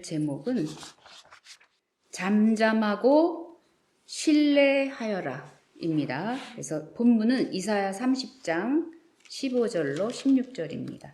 오늘 제목은 잠잠하고 신뢰하여라 입니다. 그래서 본문은 이사야 30장 15절로 16절입니다.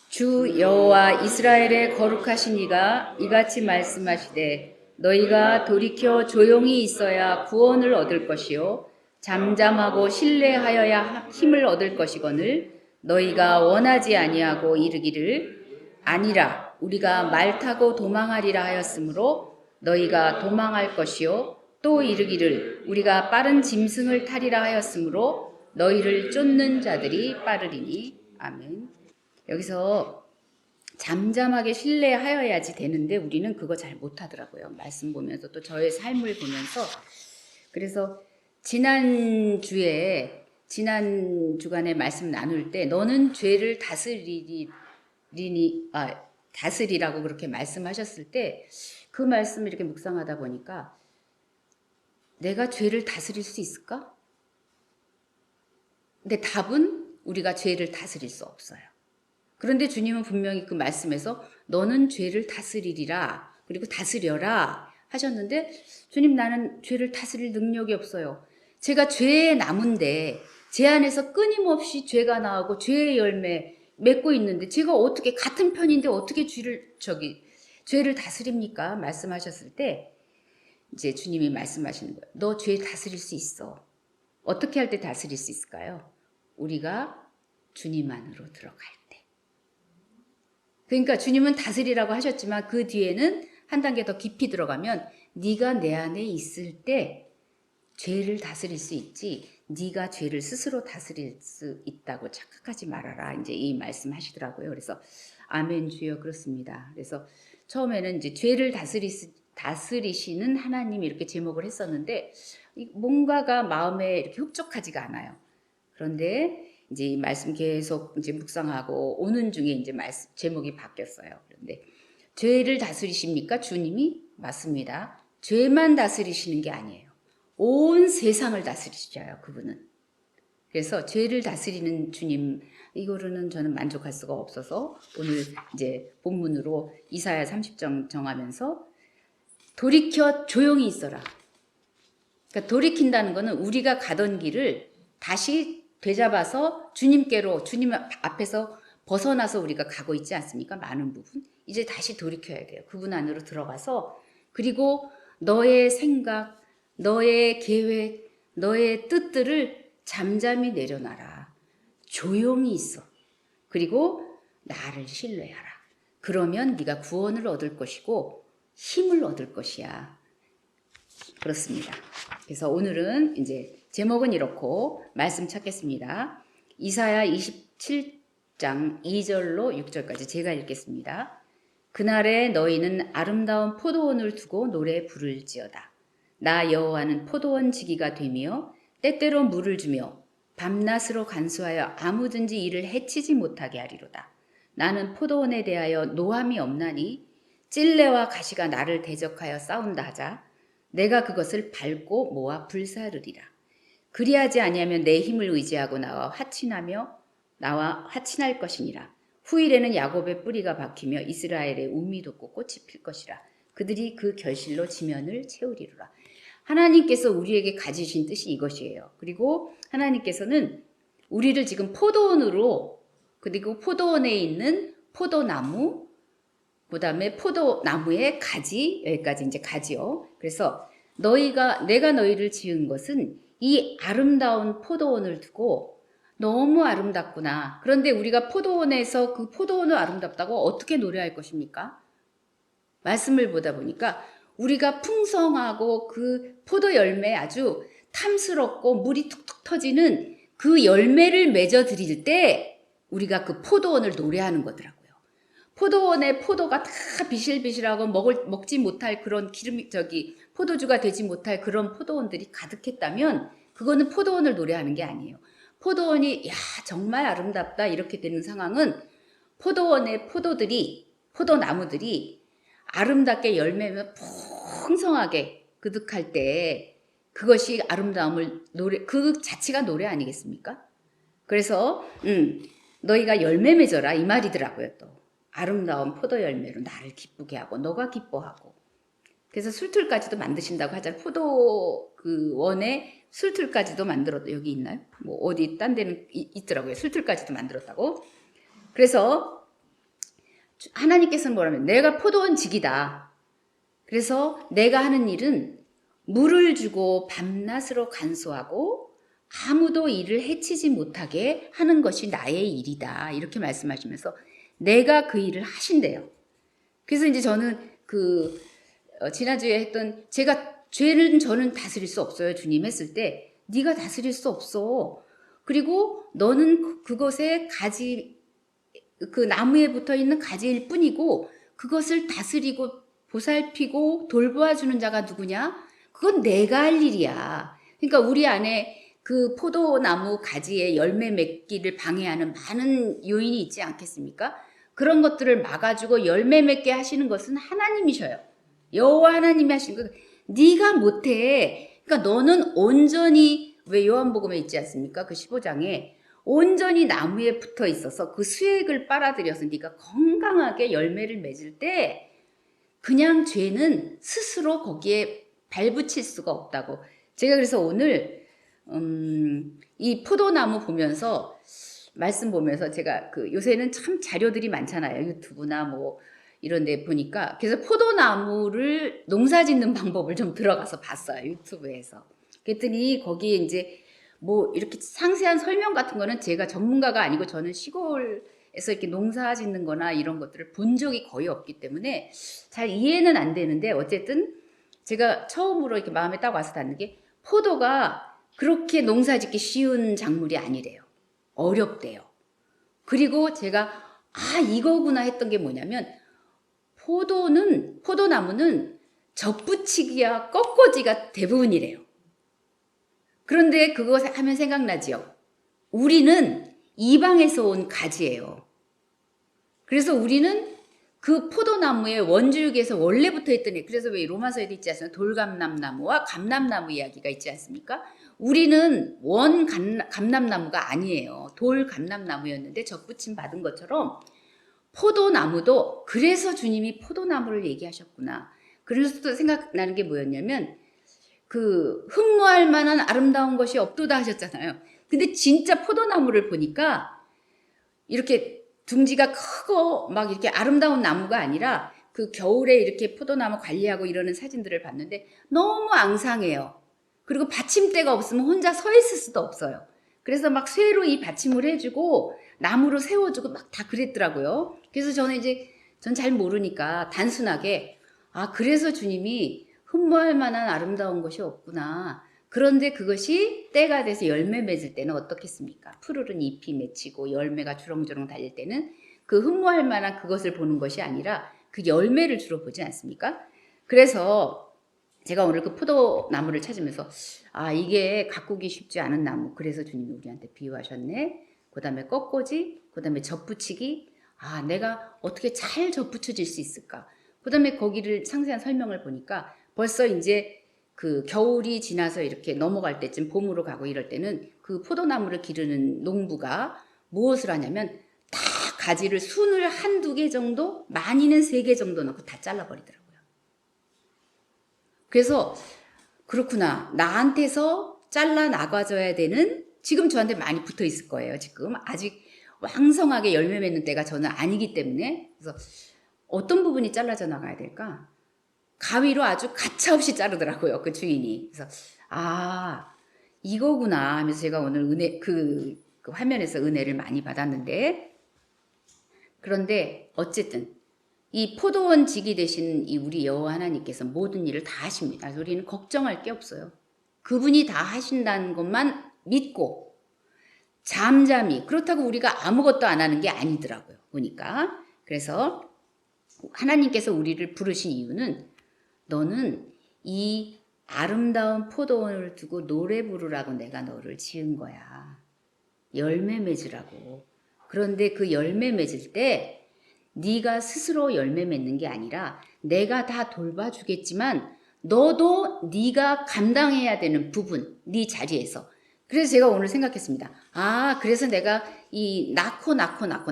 주 여호와 이스라엘의 거룩하신 이가 이같이 말씀하시되 너희가 돌이켜 조용히 있어야 구원을 얻을 것이요 잠잠하고 신뢰하여야 힘을 얻을 것이거늘 너희가 원하지 아니하고 이르기를 아니라 우리가 말 타고 도망하리라 하였으므로 너희가 도망할 것이요 또 이르기를 우리가 빠른 짐승을 타리라 하였으므로 너희를 쫓는 자들이 빠르리니. 아멘. 여기서 잠잠하게 신뢰하여야지 되는데 우리는 그거 잘 못하더라고요. 말씀 보면서 또 저의 삶을 보면서. 그래서 지난 주간에 말씀 나눌 때 너는 죄를 다스리라고 그렇게 말씀하셨을 때 그 말씀을 이렇게 묵상하다 보니까 내가 죄를 다스릴 수 있을까? 근데 답은 우리가 죄를 다스릴 수 없어요. 그런데 주님은 분명히 그 말씀에서 너는 죄를 다스리리라 그리고 다스려라 하셨는데 주님 나는 죄를 다스릴 능력이 없어요. 제가 죄의 나무인데 제 안에서 끊임없이 죄가 나오고 죄의 열매 맺고 있는데 제가 어떻게 같은 편인데 어떻게 죄를 다스립니까? 말씀하셨을 때 이제 주님이 말씀하시는 거예요. 너 죄 다스릴 수 있어. 어떻게 할 때 다스릴 수 있을까요? 우리가 주님 안으로 들어갈 때. 그러니까 주님은 다스리라고 하셨지만 그 뒤에는 한 단계 더 깊이 들어가면 네가 내 안에 있을 때 죄를 다스릴 수 있지 네가 죄를 스스로 다스릴 수 있다고 착각하지 말아라. 이제 이 말씀 하시더라고요. 그래서 아멘 주여 그렇습니다. 그래서 처음에는 이제 죄를 다스리시는 하나님 이렇게 제목을 했었는데 뭔가가 마음에 이렇게 흡족하지가 않아요. 그런데 이제 이 말씀 계속 이제 묵상하고 오는 중에 이제 제목이 바뀌었어요. 그런데 죄를 다스리십니까? 주님이? 맞습니다. 죄만 다스리시는 게 아니에요. 온 세상을 다스리셔요, 그분은. 그래서 죄를 다스리는 주님, 이거로는 저는 만족할 수가 없어서 오늘 이제 본문으로 이사야 30장 정하면서 돌이켜 조용히 있어라. 그러니까 돌이킨다는 거는 우리가 가던 길을 다시 되잡아서 주님 앞에서 벗어나서 우리가 가고 있지 않습니까? 많은 부분. 이제 다시 돌이켜야 돼요. 그분 안으로 들어가서 그리고 너의 생각, 너의 계획, 너의 뜻들을 잠잠히 내려놔라. 조용히 있어. 그리고 나를 신뢰하라. 그러면 네가 구원을 얻을 것이고 힘을 얻을 것이야. 그렇습니다. 그래서 오늘은 이제 제목은 이렇고 말씀 찾겠습니다. 이사야 27장 2절로 6절까지 제가 읽겠습니다. 그날에 너희는 아름다운 포도원을 두고 노래 부를지어다. 나 여호와는 포도원 지기가 되며 때때로 물을 주며 밤낮으로 간수하여 아무든지 이를 해치지 못하게 하리로다. 나는 포도원에 대하여 노함이 없나니 찔레와 가시가 나를 대적하여 싸운다 하자 내가 그것을 밟고 모아 불사르리라. 그리하지 아니하면 내 힘을 의지하고 나와 화친할 것이니라. 후일에는 야곱의 뿌리가 박히며 이스라엘의 우미 돋고 꽃이 필 것이라. 그들이 그 결실로 지면을 채우리로라. 하나님께서 우리에게 가지신 뜻이 이것이에요. 그리고 하나님께서는 우리를 지금 포도원으로 그리고 포도원에 있는 포도나무 그 다음에 포도나무의 가지 여기까지 이제 가지요. 그래서 내가 너희를 지은 것은 이 아름다운 포도원을 두고 너무 아름답구나. 그런데 우리가 포도원에서 그 포도원을 아름답다고 어떻게 노래할 것입니까? 말씀을 보다 보니까 우리가 풍성하고 그 포도 열매 아주 탐스럽고 물이 툭툭 터지는 그 열매를 맺어 드릴 때 우리가 그 포도원을 노래하는 거더라고요. 포도원에 포도가 다 비실비실하고 먹지 못할 그런 포도주가 되지 못할 그런 포도원들이 가득했다면 그거는 포도원을 노래하는 게 아니에요. 포도원이 정말 아름답다 이렇게 되는 상황은 포도원의 포도나무들이 아름답게 열매면 풍성하게 그득할 때 그것이 아름다움을 그 자체가 노래 아니겠습니까? 그래서 너희가 열매 맺어라 이 말이더라고요. 또 아름다운 포도 열매로 나를 기쁘게 하고 너가 기뻐하고. 그래서 술틀까지도 만드신다고 하잖아요. 포도 그 원에 술틀까지도 만들었다. 여기 있나요? 뭐 어디 딴 데는 있더라고요. 술틀까지도 만들었다고. 그래서 하나님께서는 뭐라면 내가 포도원 직이다. 그래서 내가 하는 일은 물을 주고 밤낮으로 간수하고 아무도 이를 해치지 못하게 하는 것이 나의 일이다. 이렇게 말씀하시면서 내가 그 일을 하신대요. 그래서 이제 저는 지난주에 했던 제가 죄는 저는 다스릴 수 없어요. 주님 했을 때 네가 다스릴 수 없어. 그리고 너는 그것에 가지 그 나무에 붙어 있는 가지일 뿐이고 그것을 다스리고 보살피고 돌보아주는 자가 누구냐? 그건 내가 할 일이야. 그러니까 우리 안에 그 포도나무 가지에 열매 맺기를 방해하는 많은 요인이 있지 않겠습니까? 그런 것들을 막아주고 열매 맺게 하시는 것은 하나님이셔요. 여호와 하나님이 하시는 거. 네가 못해. 그러니까 너는 온전히 왜 요한복음에 있지 않습니까? 그 15장에 온전히 나무에 붙어 있어서 그 수액을 빨아들여서 네가 건강하게 열매를 맺을 때 그냥 죄는 스스로 거기에 발붙일 수가 없다고. 제가 그래서 오늘 이 포도나무 보면서 말씀 보면서 제가 요새는 참 자료들이 많잖아요. 유튜브나 뭐 이런 데 보니까. 그래서 포도나무를 농사 짓는 방법을 좀 들어가서 봤어요. 유튜브에서. 그랬더니 거기에 이제 뭐 이렇게 상세한 설명 같은 거는 제가 전문가가 아니고 저는 시골에서 이렇게 농사 짓는 거나 이런 것들을 본 적이 거의 없기 때문에 잘 이해는 안 되는데 어쨌든 제가 처음으로 이렇게 마음에 딱 와서 닿는 게 포도가 그렇게 농사 짓기 쉬운 작물이 아니래요. 어렵대요. 그리고 제가 이거구나 했던 게 뭐냐면 포도나무는 접붙이기와 꺾어지가 대부분이래요. 그런데 그거 하면 생각나지요. 우리는 이방에서 온 가지예요. 그래서 우리는 그 포도나무의 원줄기에서 원래 붙어 있던 애. 그래서 왜 로마서에도 있지 않습니까? 돌감람나무와 감람나무 이야기가 있지 않습니까? 우리는 감람나무가 아니에요. 돌감람나무였는데 접붙임 받은 것처럼 포도나무도 그래서 주님이 포도나무를 얘기하셨구나. 그래서 또 생각나는 게 뭐였냐면 흠모할 만한 아름다운 것이 없도다 하셨잖아요. 근데 진짜 포도나무를 보니까 이렇게 둥지가 크고 막 이렇게 아름다운 나무가 아니라 그 겨울에 이렇게 포도나무 관리하고 이러는 사진들을 봤는데 너무 앙상해요. 그리고 받침대가 없으면 혼자 서 있을 수도 없어요. 그래서 막 쇠로 이 받침을 해주고 나무로 세워주고 막 다 그랬더라고요. 그래서 저는 전 잘 모르니까 단순하게 그래서 주님이 흠모할 만한 아름다운 것이 없구나. 그런데 그것이 때가 돼서 열매 맺을 때는 어떻겠습니까? 푸르른 잎이 맺히고 열매가 주렁주렁 달릴 때는 그 흠모할 만한 그것을 보는 것이 아니라 그 열매를 주로 보지 않습니까? 그래서 제가 오늘 그 포도나무를 찾으면서 이게 가꾸기 쉽지 않은 나무. 그래서 주님이 우리한테 비유하셨네. 그 다음에 꺾고지, 그 다음에 접붙이기. 내가 어떻게 잘 접붙여질 수 있을까? 그 다음에 거기를 상세한 설명을 보니까 벌써 이제 그 겨울이 지나서 이렇게 넘어갈 때쯤 봄으로 가고 이럴 때는 그 포도나무를 기르는 농부가 무엇을 하냐면 다 가지를 순을 한두 개 정도, 많이는 3개 정도 넣고 다 잘라버리더라고요. 그래서 그렇구나. 나한테서 잘라 나가줘야 되는 지금 저한테 많이 붙어 있을 거예요. 지금 아직 왕성하게 열매 맺는 때가 저는 아니기 때문에 그래서 어떤 부분이 잘라져 나가야 될까? 가위로 아주 가차없이 자르더라고요. 그 주인이. 그래서 이거구나 하면서 제가 오늘 그 화면에서 은혜를 많이 받았는데 그런데 어쨌든 이 포도원 직이 되신 이 우리 여호와 하나님께서 모든 일을 다 하십니다. 우리는 걱정할 게 없어요. 그분이 다 하신다는 것만 믿고 잠잠히 그렇다고 우리가 아무것도 안 하는 게 아니더라고요. 보니까. 그래서 하나님께서 우리를 부르신 이유는 너는 이 아름다운 포도원을 두고 노래 부르라고 내가 너를 지은 거야. 열매 맺으라고. 그런데 그 열매 맺을 때 네가 스스로 열매 맺는 게 아니라 내가 다 돌봐주겠지만 너도 네가 감당해야 되는 부분, 네 자리에서. 그래서 제가 오늘 생각했습니다. 그래서 내가 이 낳고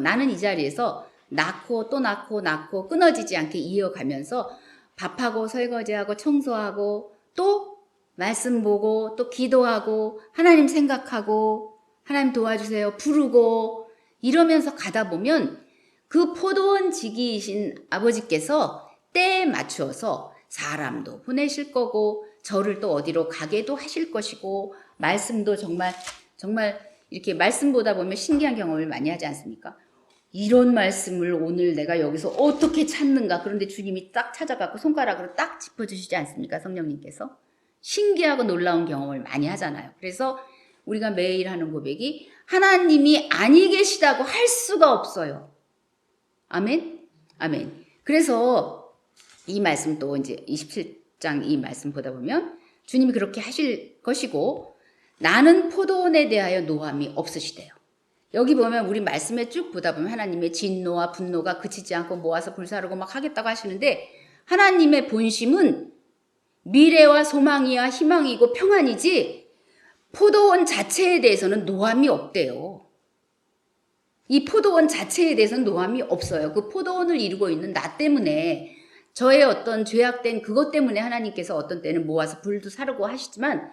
나는 이 자리에서 낳고 또 낳고 끊어지지 않게 이어가면서 밥하고 설거지하고 청소하고 또 말씀 보고 또 기도하고 하나님 생각하고 하나님 도와주세요 부르고 이러면서 가다 보면 그 포도원 지기이신 아버지께서 때에 맞추어서 사람도 보내실 거고 저를 또 어디로 가게도 하실 것이고 말씀도 정말 이렇게 말씀 보다 보면 신기한 경험을 많이 하지 않습니까? 이런 말씀을 오늘 내가 여기서 어떻게 찾는가. 그런데 주님이 딱 찾아갖고 손가락으로 딱 짚어주시지 않습니까? 성령님께서. 신기하고 놀라운 경험을 많이 하잖아요. 그래서 우리가 매일 하는 고백이 하나님이 아니 계시다고 할 수가 없어요. 아멘? 아멘. 그래서 이 말씀 또 이제 27장 이 말씀 보다 보면 주님이 그렇게 하실 것이고 나는 포도원에 대하여 노함이 없으시대요. 여기 보면 우리 말씀에 쭉 보다 보면 하나님의 진노와 분노가 그치지 않고 모아서 불사르고 막 하겠다고 하시는데 하나님의 본심은 미래와 소망이야 희망이고 평안이지 포도원 자체에 대해서는 노함이 없대요. 이 포도원 자체에 대해서는 노함이 없어요. 그 포도원을 이루고 있는 나 때문에 저의 어떤 죄악된 그것 때문에 하나님께서 어떤 때는 모아서 불도 사르고 하시지만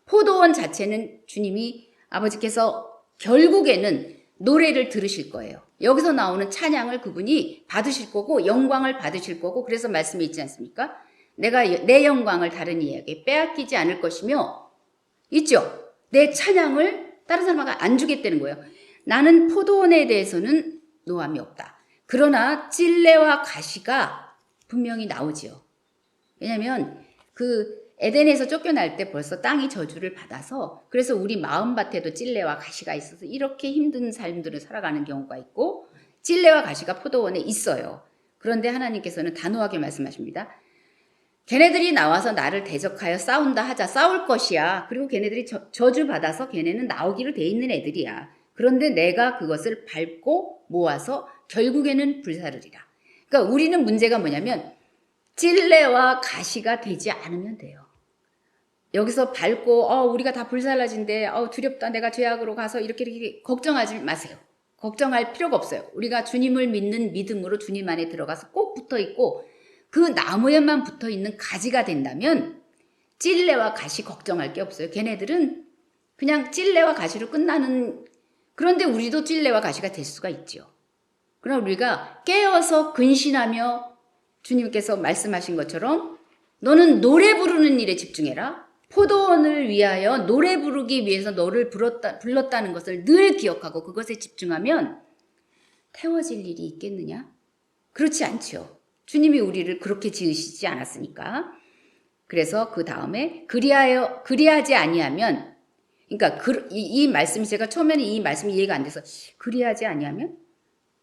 포도원 자체는 주님이 아버지께서 결국에는 노래를 들으실 거예요. 여기서 나오는 찬양을 그분이 받으실 거고 영광을 받으실 거고 그래서 말씀에 있지 않습니까? 내가 내 영광을 다른 이에게 빼앗기지 않을 것이며 있죠? 내 찬양을 다른 사람에게 안 주겠다는 거예요. 나는 포도원에 대해서는 노함이 없다. 그러나 찔레와 가시가 분명히 나오지요. 왜냐하면 그 에덴에서 쫓겨날 때 벌써 땅이 저주를 받아서 그래서 우리 마음밭에도 찔레와 가시가 있어서 이렇게 힘든 삶들을 살아가는 경우가 있고 찔레와 가시가 포도원에 있어요. 그런데 하나님께서는 단호하게 말씀하십니다. 걔네들이 나와서 나를 대적하여 싸운다 하자. 싸울 것이야. 그리고 걔네들이 저주받아서 걔네는 나오기로 돼 있는 애들이야. 그런데 내가 그것을 밟고 모아서 결국에는 불사르리라. 그러니까 우리는 문제가 뭐냐면 찔레와 가시가 되지 않으면 돼요. 여기서 밟고 우리가 다 불살라진데 두렵다 내가 죄악으로 가서 이렇게 걱정하지 마세요. 걱정할 필요가 없어요. 우리가 주님을 믿는 믿음으로 주님 안에 들어가서 꼭 붙어있고 그 나무에만 붙어있는 가지가 된다면 찔레와 가시 걱정할 게 없어요. 걔네들은 그냥 찔레와 가시로 끝나는 그런데 우리도 찔레와 가시가 될 수가 있죠. 그러나 우리가 깨어서 근신하며 주님께서 말씀하신 것처럼 너는 노래 부르는 일에 집중해라. 포도원을 위하여 노래 부르기 위해서 너를 불렀다는 것을 늘 기억하고 그것에 집중하면 태워질 일이 있겠느냐? 그렇지 않죠. 주님이 우리를 그렇게 지으시지 않았으니까. 그래서 그 다음에 그리하지 아니하면 그러니까 이 말씀이 제가 처음에는 이 말씀이 이해가 안 돼서 그리하지 아니하면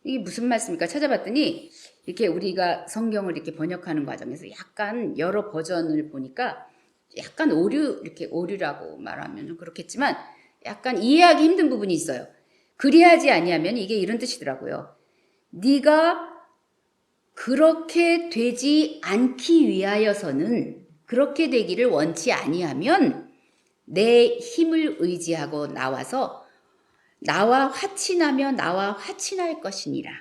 이게 무슨 말씀입니까? 찾아봤더니 이렇게 우리가 성경을 이렇게 번역하는 과정에서 약간 여러 버전을 보니까 약간 이렇게 오류라고 말하면 좀 그렇겠지만 약간 이해하기 힘든 부분이 있어요. 그리하지 아니하면 이게 이런 뜻이더라고요. 네가 그렇게 되지 않기 위하여서는 그렇게 되기를 원치 아니하면 내 힘을 의지하고 나와서 나와 화친하며 나와 화친할 것이니라.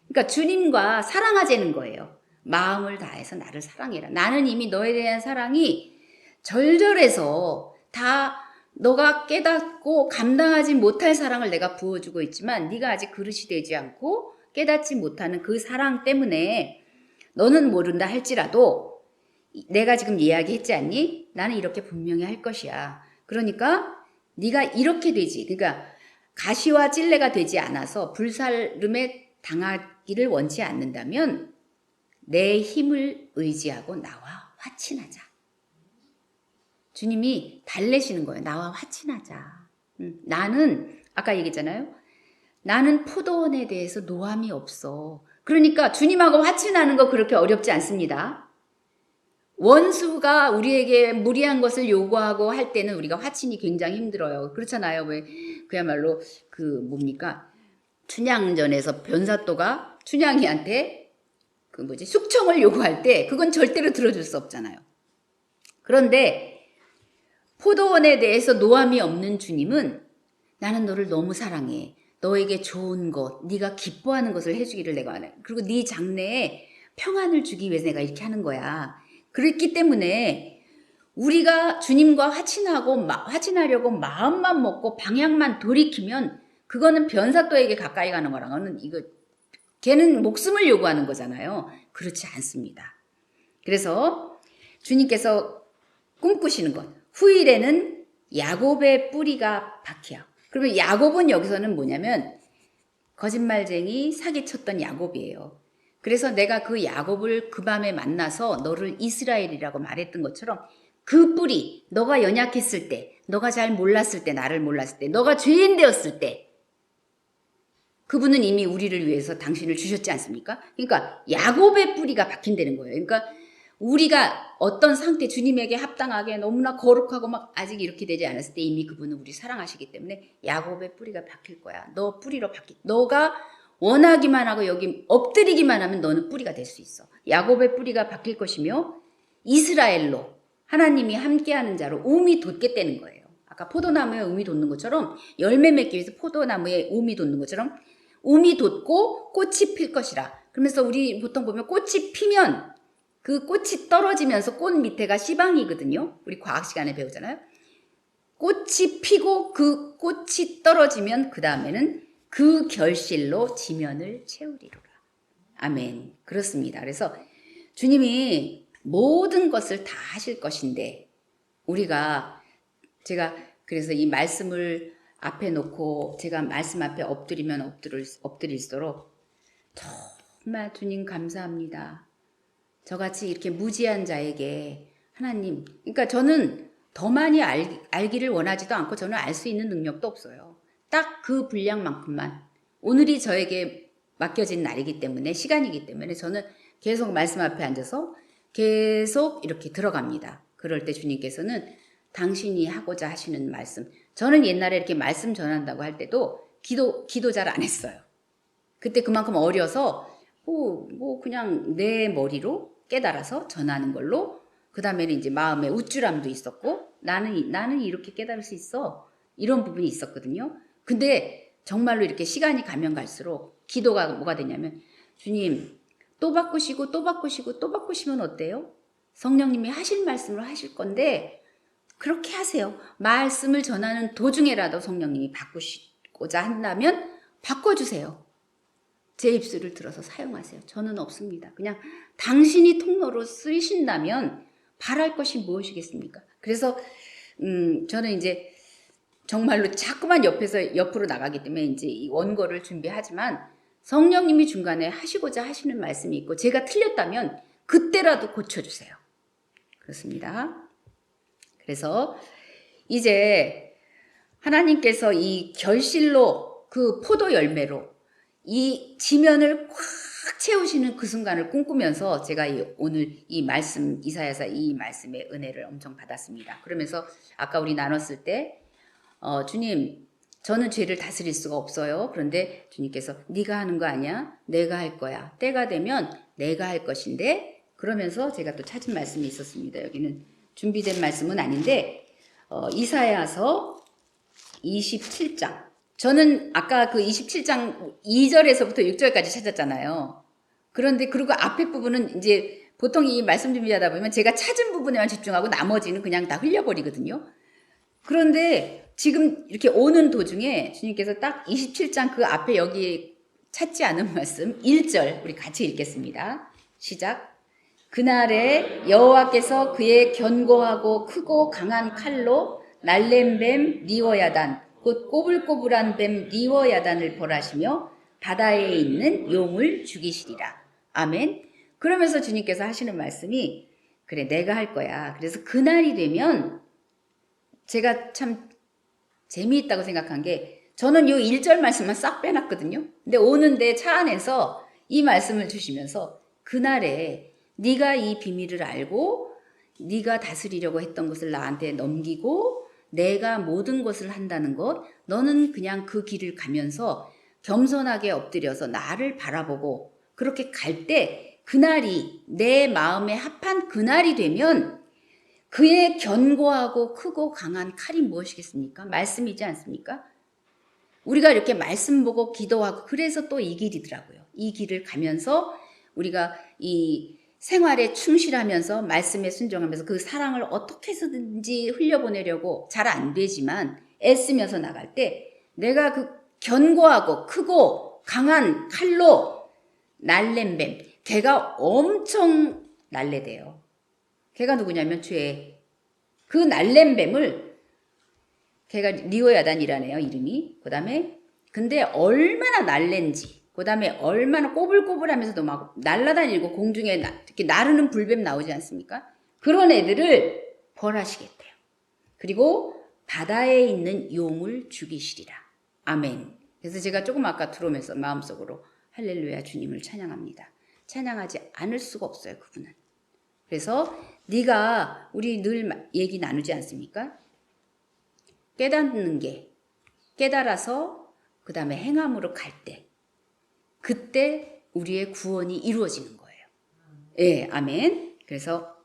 그러니까 주님과 사랑하자는 거예요. 마음을 다해서 나를 사랑해라. 나는 이미 너에 대한 사랑이 절절해서 다 너가 깨닫고 감당하지 못할 사랑을 내가 부어주고 있지만 네가 아직 그릇이 되지 않고 깨닫지 못하는 그 사랑 때문에 너는 모른다 할지라도 내가 지금 이야기했지 않니? 나는 이렇게 분명히 할 것이야. 그러니까 네가 이렇게 되지. 그러니까 가시와 찔레가 되지 않아서 불살름에 당하기를 원치 않는다면 내 힘을 의지하고 나와 화친하자. 주님이 달래시는 거예요. 나와 화친하자. 나는 아까 얘기했잖아요. 나는 포도원에 대해서 노함이 없어. 그러니까 주님하고 화친하는 거 그렇게 어렵지 않습니다. 원수가 우리에게 무리한 것을 요구하고 할 때는 우리가 화친이 굉장히 힘들어요. 그렇잖아요. 왜 그야말로 뭡니까? 춘향전에서 변사또가 춘향이한테 숙청을 요구할 때 그건 절대로 들어줄 수 없잖아요. 그런데 포도원에 대해서 노함이 없는 주님은 나는 너를 너무 사랑해. 너에게 좋은 것, 네가 기뻐하는 것을 해주기를 내가 원해. 그리고 네 장래에 평안을 주기 위해서 내가 이렇게 하는 거야. 그랬기 때문에 우리가 주님과 화친하려고 마음만 먹고 방향만 돌이키면 그거는 변사또에게 가까이 가는 거랑은 이거 걔는 목숨을 요구하는 거잖아요. 그렇지 않습니다. 그래서 주님께서 꿈꾸시는 것, 후일에는 야곱의 뿌리가 박혀. 그러면 야곱은 여기서는 뭐냐면 거짓말쟁이 사기쳤던 야곱이에요. 그래서 내가 그 야곱을 그 밤에 만나서 너를 이스라엘이라고 말했던 것처럼 그 뿌리, 너가 연약했을 때, 너가 잘 몰랐을 때, 나를 몰랐을 때, 너가 죄인 되었을 때 그분은 이미 우리를 위해서 당신을 주셨지 않습니까? 그러니까 야곱의 뿌리가 박힌다는 거예요. 그러니까 우리가 어떤 상태, 주님에게 합당하게 너무나 거룩하고 막 아직 이렇게 되지 않았을 때 이미 그분은 우리 사랑하시기 때문에 야곱의 뿌리가 박힐 거야. 너 뿌리로 너가 원하기만 하고 여기 엎드리기만 하면 너는 뿌리가 될 수 있어. 야곱의 뿌리가 박힐 것이며 이스라엘로 하나님이 함께하는 자로 움이 돋겠다는 거예요. 아까 포도나무에 움이 돋는 것처럼 열매 맺기 위해서 포도나무에 움이 돋는 것처럼 움이 돋고 꽃이 필 것이라. 그러면서 우리 보통 보면 꽃이 피면 그 꽃이 떨어지면서 꽃 밑에가 씨방이거든요. 우리 과학 시간에 배우잖아요. 꽃이 피고 그 꽃이 떨어지면 그 다음에는 그 결실로 지면을 채우리로라. 아멘. 그렇습니다. 그래서 주님이 모든 것을 다 하실 것인데 제가 그래서 이 말씀을 앞에 놓고 제가 말씀 앞에 엎드리면 엎드릴수록 정말 주님 감사합니다. 저같이 이렇게 무지한 자에게 하나님, 그러니까 저는 더 많이 알기를 원하지도 않고 저는 알 수 있는 능력도 없어요. 딱 그 분량만큼만. 오늘이 저에게 맡겨진 날이기 때문에, 시간이기 때문에 저는 계속 말씀 앞에 앉아서 계속 이렇게 들어갑니다. 그럴 때 주님께서는 당신이 하고자 하시는 말씀. 저는 옛날에 이렇게 말씀 전한다고 할 때도 기도 잘 안 했어요. 그때 그만큼 어려서 그냥 내 머리로 깨달아서 전하는 걸로, 그 다음에는 이제 마음에 우쭐함도 있었고 나는 이렇게 깨달을 수 있어, 이런 부분이 있었거든요. 근데 정말로 이렇게 시간이 가면 갈수록 기도가 뭐가 되냐면, 주님 또 바꾸시고 또 바꾸시고 또 바꾸시면 어때요? 성령님이 하실 말씀을 하실 건데 그렇게 하세요. 말씀을 전하는 도중에라도 성령님이 바꾸시고자 한다면 바꿔주세요. 제 입술을 들어서 사용하세요. 저는 없습니다. 그냥 당신이 통로로 쓰신다면 바랄 것이 무엇이겠습니까? 그래서 저는 이제 정말로 자꾸만 옆으로 나가기 때문에 이제 이 원고를 준비하지만 성령님이 중간에 하시고자 하시는 말씀이 있고 제가 틀렸다면 그때라도 고쳐주세요. 그렇습니다. 그래서 이제 하나님께서 이 결실로 그 포도 열매로 이 지면을 꽉 채우시는 그 순간을 꿈꾸면서 제가 오늘 이 말씀, 이사야서 이 말씀의 은혜를 엄청 받았습니다. 그러면서 아까 우리 나눴을 때 주님, 저는 죄를 다스릴 수가 없어요. 그런데 주님께서 네가 하는 거 아니야? 내가 할 거야. 때가 되면 내가 할 것인데, 그러면서 제가 또 찾은 말씀이 있었습니다. 여기는 준비된 말씀은 아닌데 이사야서 27장. 저는 아까 그 27장 2절에서부터 6절까지 찾았잖아요. 그런데 그리고 앞에 부분은 이제 보통 이 말씀 준비하다 보면 제가 찾은 부분에만 집중하고 나머지는 그냥 다 흘려버리거든요. 그런데 지금 이렇게 오는 도중에 주님께서 딱 27장 그 앞에 여기 찾지 않은 말씀 1절 우리 같이 읽겠습니다. 시작. 그날에 여호와께서 그의 견고하고 크고 강한 칼로 날랜 뱀 리워야단 곧 꼬불꼬불한 뱀 리워야단을 벌하시며 바다에 있는 용을 죽이시리라. 아멘. 그러면서 주님께서 하시는 말씀이 그래 내가 할 거야. 그래서 그날이 되면 제가 참 재미있다고 생각한 게 저는 요 1절 말씀만 싹 빼놨거든요. 근데 오는데 차 안에서 이 말씀을 주시면서 그날에 네가 이 비밀을 알고 네가 다스리려고 했던 것을 나한테 넘기고 내가 모든 것을 한다는 것, 너는 그냥 그 길을 가면서 겸손하게 엎드려서 나를 바라보고 그렇게 갈 때 그날이 내 마음에 합한 그날이 되면 그의 견고하고 크고 강한 칼이 무엇이겠습니까? 말씀이지 않습니까? 우리가 이렇게 말씀 보고 기도하고 그래서 또 이 길이더라고요. 이 길을 가면서 우리가 이 생활에 충실하면서 말씀에 순종하면서 그 사랑을 어떻게 해서든지 흘려보내려고 잘 안 되지만 애쓰면서 나갈 때 내가 그 견고하고 크고 강한 칼로 날랜 뱀, 걔가 엄청 날래대요. 걔가 누구냐면 죄. 그 날랜 뱀을 걔가 리오야단이라네요, 이름이. 그 다음에 근데 얼마나 날랜지, 그 다음에 얼마나 꼬불꼬불하면서도 막 날아다니고 공중에 이렇게 나르는 불뱀 나오지 않습니까? 그런 애들을 벌하시겠대요. 그리고 바다에 있는 용을 죽이시리라. 아멘. 그래서 제가 조금 아까 들어오면서 마음속으로 할렐루야 주님을 찬양합니다. 찬양하지 않을 수가 없어요, 그분은. 그래서 네가 우리 늘 얘기 나누지 않습니까? 깨닫는 게 깨달아서 그 다음에 행함으로 갈 때 그때 우리의 구원이 이루어지는 거예요. 예, 아멘. 그래서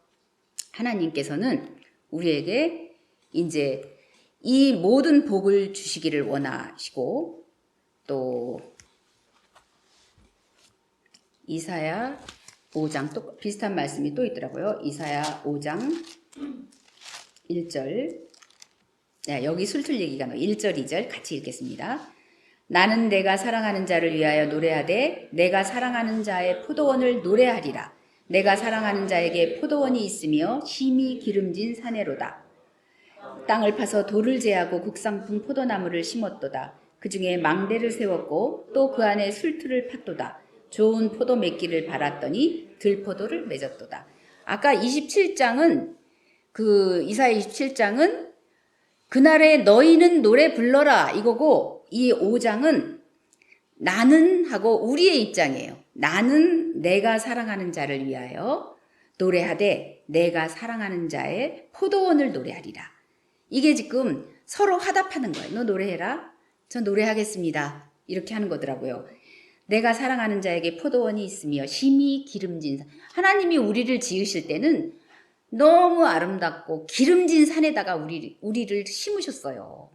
하나님께서는 우리에게 이제 이 모든 복을 주시기를 원하시고 또 이사야 5장 또 비슷한 말씀이 또 있더라고요. 이사야 5장 1절. 네, 여기 술틀 얘기가 1절 2절 같이 읽겠습니다. 나는 내가 사랑하는 자를 위하여 노래하되 내가 사랑하는 자의 포도원을 노래하리라. 내가 사랑하는 자에게 포도원이 있으며 심히 기름진 사내로다. 땅을 파서 돌을 제하고 국상품 포도나무를 심었도다. 그 중에 망대를 세웠고 또 그 안에 술틀을 팠도다. 좋은 포도 맺기를 바랐더니 들포도를 맺었도다. 아까 27장은 그 이사야 27장은 그날에 너희는 노래 불러라 이거고 이 5장은 나는 하고 우리의 입장이에요. 나는 내가 사랑하는 자를 위하여 노래하되 내가 사랑하는 자의 포도원을 노래하리라. 이게 지금 서로 화답하는 거예요. 너 노래해라. 저 노래하겠습니다. 이렇게 하는 거더라고요. 내가 사랑하는 자에게 포도원이 있으며 심히 기름진 산. 하나님이 우리를 지으실 때는 너무 아름답고 기름진 산에다가 우리를 심으셨어요.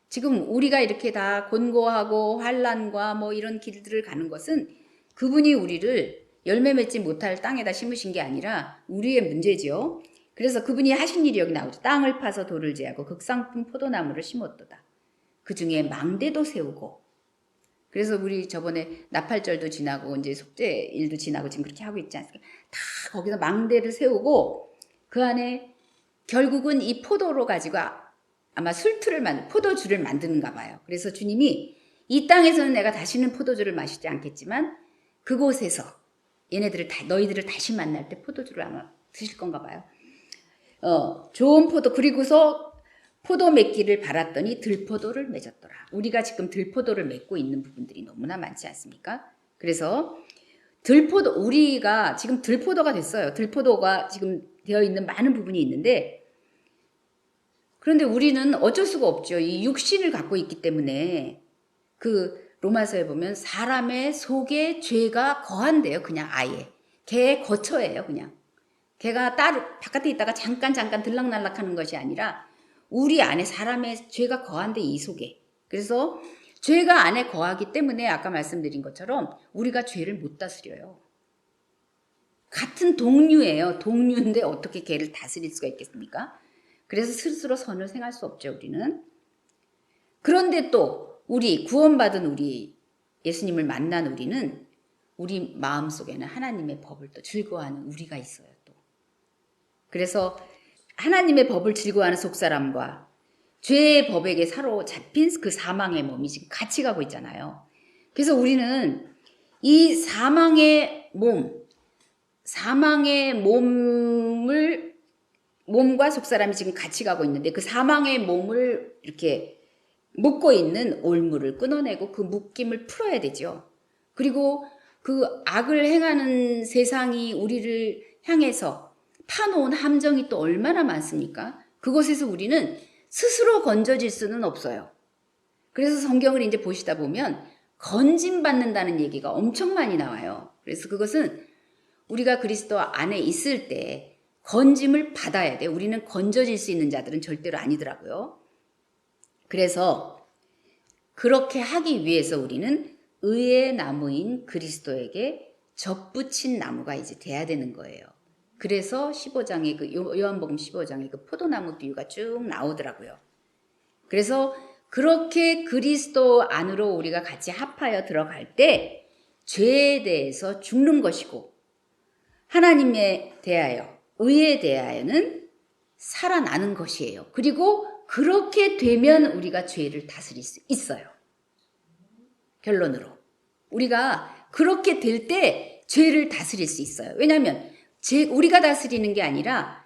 지금 우리가 이렇게 다 곤고하고 환난과 뭐 이런 길들을 가는 것은 그분이 우리를 열매 맺지 못할 땅에다 심으신 게 아니라 우리의 문제죠. 그래서 그분이 하신 일이 여기 나오죠. 땅을 파서 돌을 제하고 극상품 포도나무를 심었도다. 그 중에 망대도 세우고. 그래서 우리 저번에 나팔절도 지나고 이제 속죄일도 지나고 지금 그렇게 하고 있지 않습니까? 다 거기서 망대를 세우고 그 안에 결국은 이 포도로 가지고 아마 포도주를 만드는가 봐요. 그래서 주님이 이 땅에서는 내가 다시는 포도주를 마시지 않겠지만 그곳에서 너희들을 다시 만날 때 포도주를 아마 드실 건가 봐요. 좋은 포도 그리고서 포도 맺기를 바랐더니 들포도를 맺었더라. 우리가 지금 들포도를 맺고 있는 부분들이 너무나 많지 않습니까? 그래서 우리가 지금 들포도가 됐어요. 들포도가 지금 되어 있는 많은 부분이 있는데 그런데 우리는 어쩔 수가 없죠. 이 육신을 갖고 있기 때문에 그 로마서에 보면 사람의 속에 죄가 거한대요. 그냥 아예. 걔의 거처예요. 그냥. 걔가 따로 바깥에 있다가 잠깐 들락날락하는 것이 아니라 우리 안에 사람의 죄가 거한데 이 속에. 그래서 죄가 안에 거하기 때문에 아까 말씀드린 것처럼 우리가 죄를 못 다스려요. 같은 동류예요. 동류인데 어떻게 걔를 다스릴 수가 있겠습니까? 그래서 스스로 선을 행할 수 없죠, 우리는. 그런데 또 우리 구원받은 우리 예수님을 만난 우리는 우리 마음속에는 하나님의 법을 또 즐거워하는 우리가 있어요, 또. 그래서 하나님의 법을 즐거워하는 속사람과 죄의 법에게 사로잡힌 그 사망의 몸이 지금 같이 가고 있잖아요. 그래서 우리는 이 사망의 몸과 속사람이 지금 같이 가고 있는데 그 사망의 몸을 이렇게 묶고 있는 올무를 끊어내고 그 묶임을 풀어야 되죠. 그리고 그 악을 행하는 세상이 우리를 향해서 파놓은 함정이 또 얼마나 많습니까? 그곳에서 우리는 스스로 건져질 수는 없어요. 그래서 성경을 이제 보시다 보면 건짐받는다는 얘기가 엄청 많이 나와요. 그래서 그것은 우리가 그리스도 안에 있을 때 건짐을 받아야 돼. 우리는 건져질 수 있는 자들은 절대로 아니더라고요. 그래서 그렇게 하기 위해서 우리는 의의 나무인 그리스도에게 접붙인 나무가 이제 돼야 되는 거예요. 그래서 15장에 요한복음 15장에 그 포도나무 비유가 쭉 나오더라고요. 그래서 그렇게 그리스도 안으로 우리가 같이 합하여 들어갈 때 죄에 대해서 죽는 것이고 하나님에 대하여 의에 대하여는 살아나는 것이에요. 그리고 그렇게 되면 우리가 죄를 다스릴 수 있어요. 결론으로 우리가 그렇게 될 때 죄를 다스릴 수 있어요. 왜냐하면 우리가 다스리는 게 아니라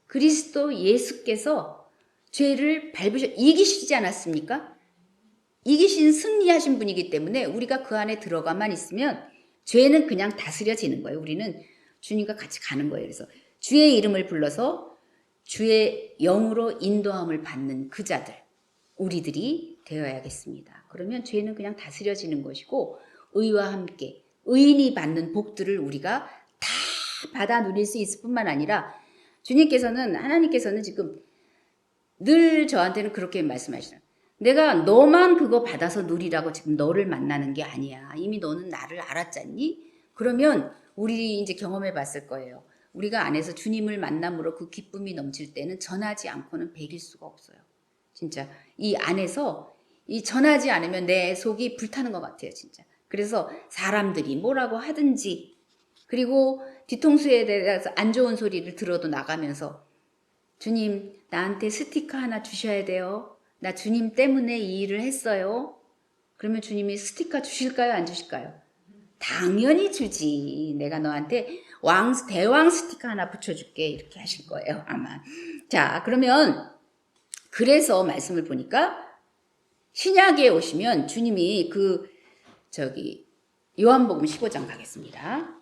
그리스도 예수께서 죄를 이기시지 않았습니까? 이기신 승리하신 분이기 때문에 우리가 그 안에 들어가만 있으면 죄는 그냥 다스려지는 거예요. 우리는 주님과 같이 가는 거예요. 그래서 주의 이름을 불러서 주의 영으로 인도함을 받는 그 자들, 우리들이 되어야겠습니다. 그러면 죄는 그냥 다스려지는 것이고 의와 함께 의인이 받는 복들을 우리가 다 받아 누릴 수 있을 뿐만 아니라 하나님께서는 지금 늘 저한테는 그렇게 말씀하시잖아요. 내가 너만 그거 받아서 누리라고 지금 너를 만나는 게 아니야. 이미 너는 나를 알았잖니? 그러면 우리 이제 경험해 봤을 거예요. 우리가 안에서 주님을 만남으로 그 기쁨이 넘칠 때는 전하지 않고는 배길 수가 없어요. 진짜 이 안에서 이 전하지 않으면 내 속이 불타는 것 같아요. 진짜. 그래서 사람들이 뭐라고 하든지 그리고 뒤통수에 대해서 안 좋은 소리를 들어도 나가면서 주님 나한테 스티커 하나 주셔야 돼요. 나 주님 때문에 이 일을 했어요. 그러면 주님이 스티커 주실까요? 안 주실까요? 당연히 주지. 내가 너한테 대왕 스티커 하나 붙여줄게. 이렇게 하실 거예요. 아마. 자, 그러면 그래서 말씀을 보니까 신약에 오시면 주님이 요한복음 15장 가겠습니다.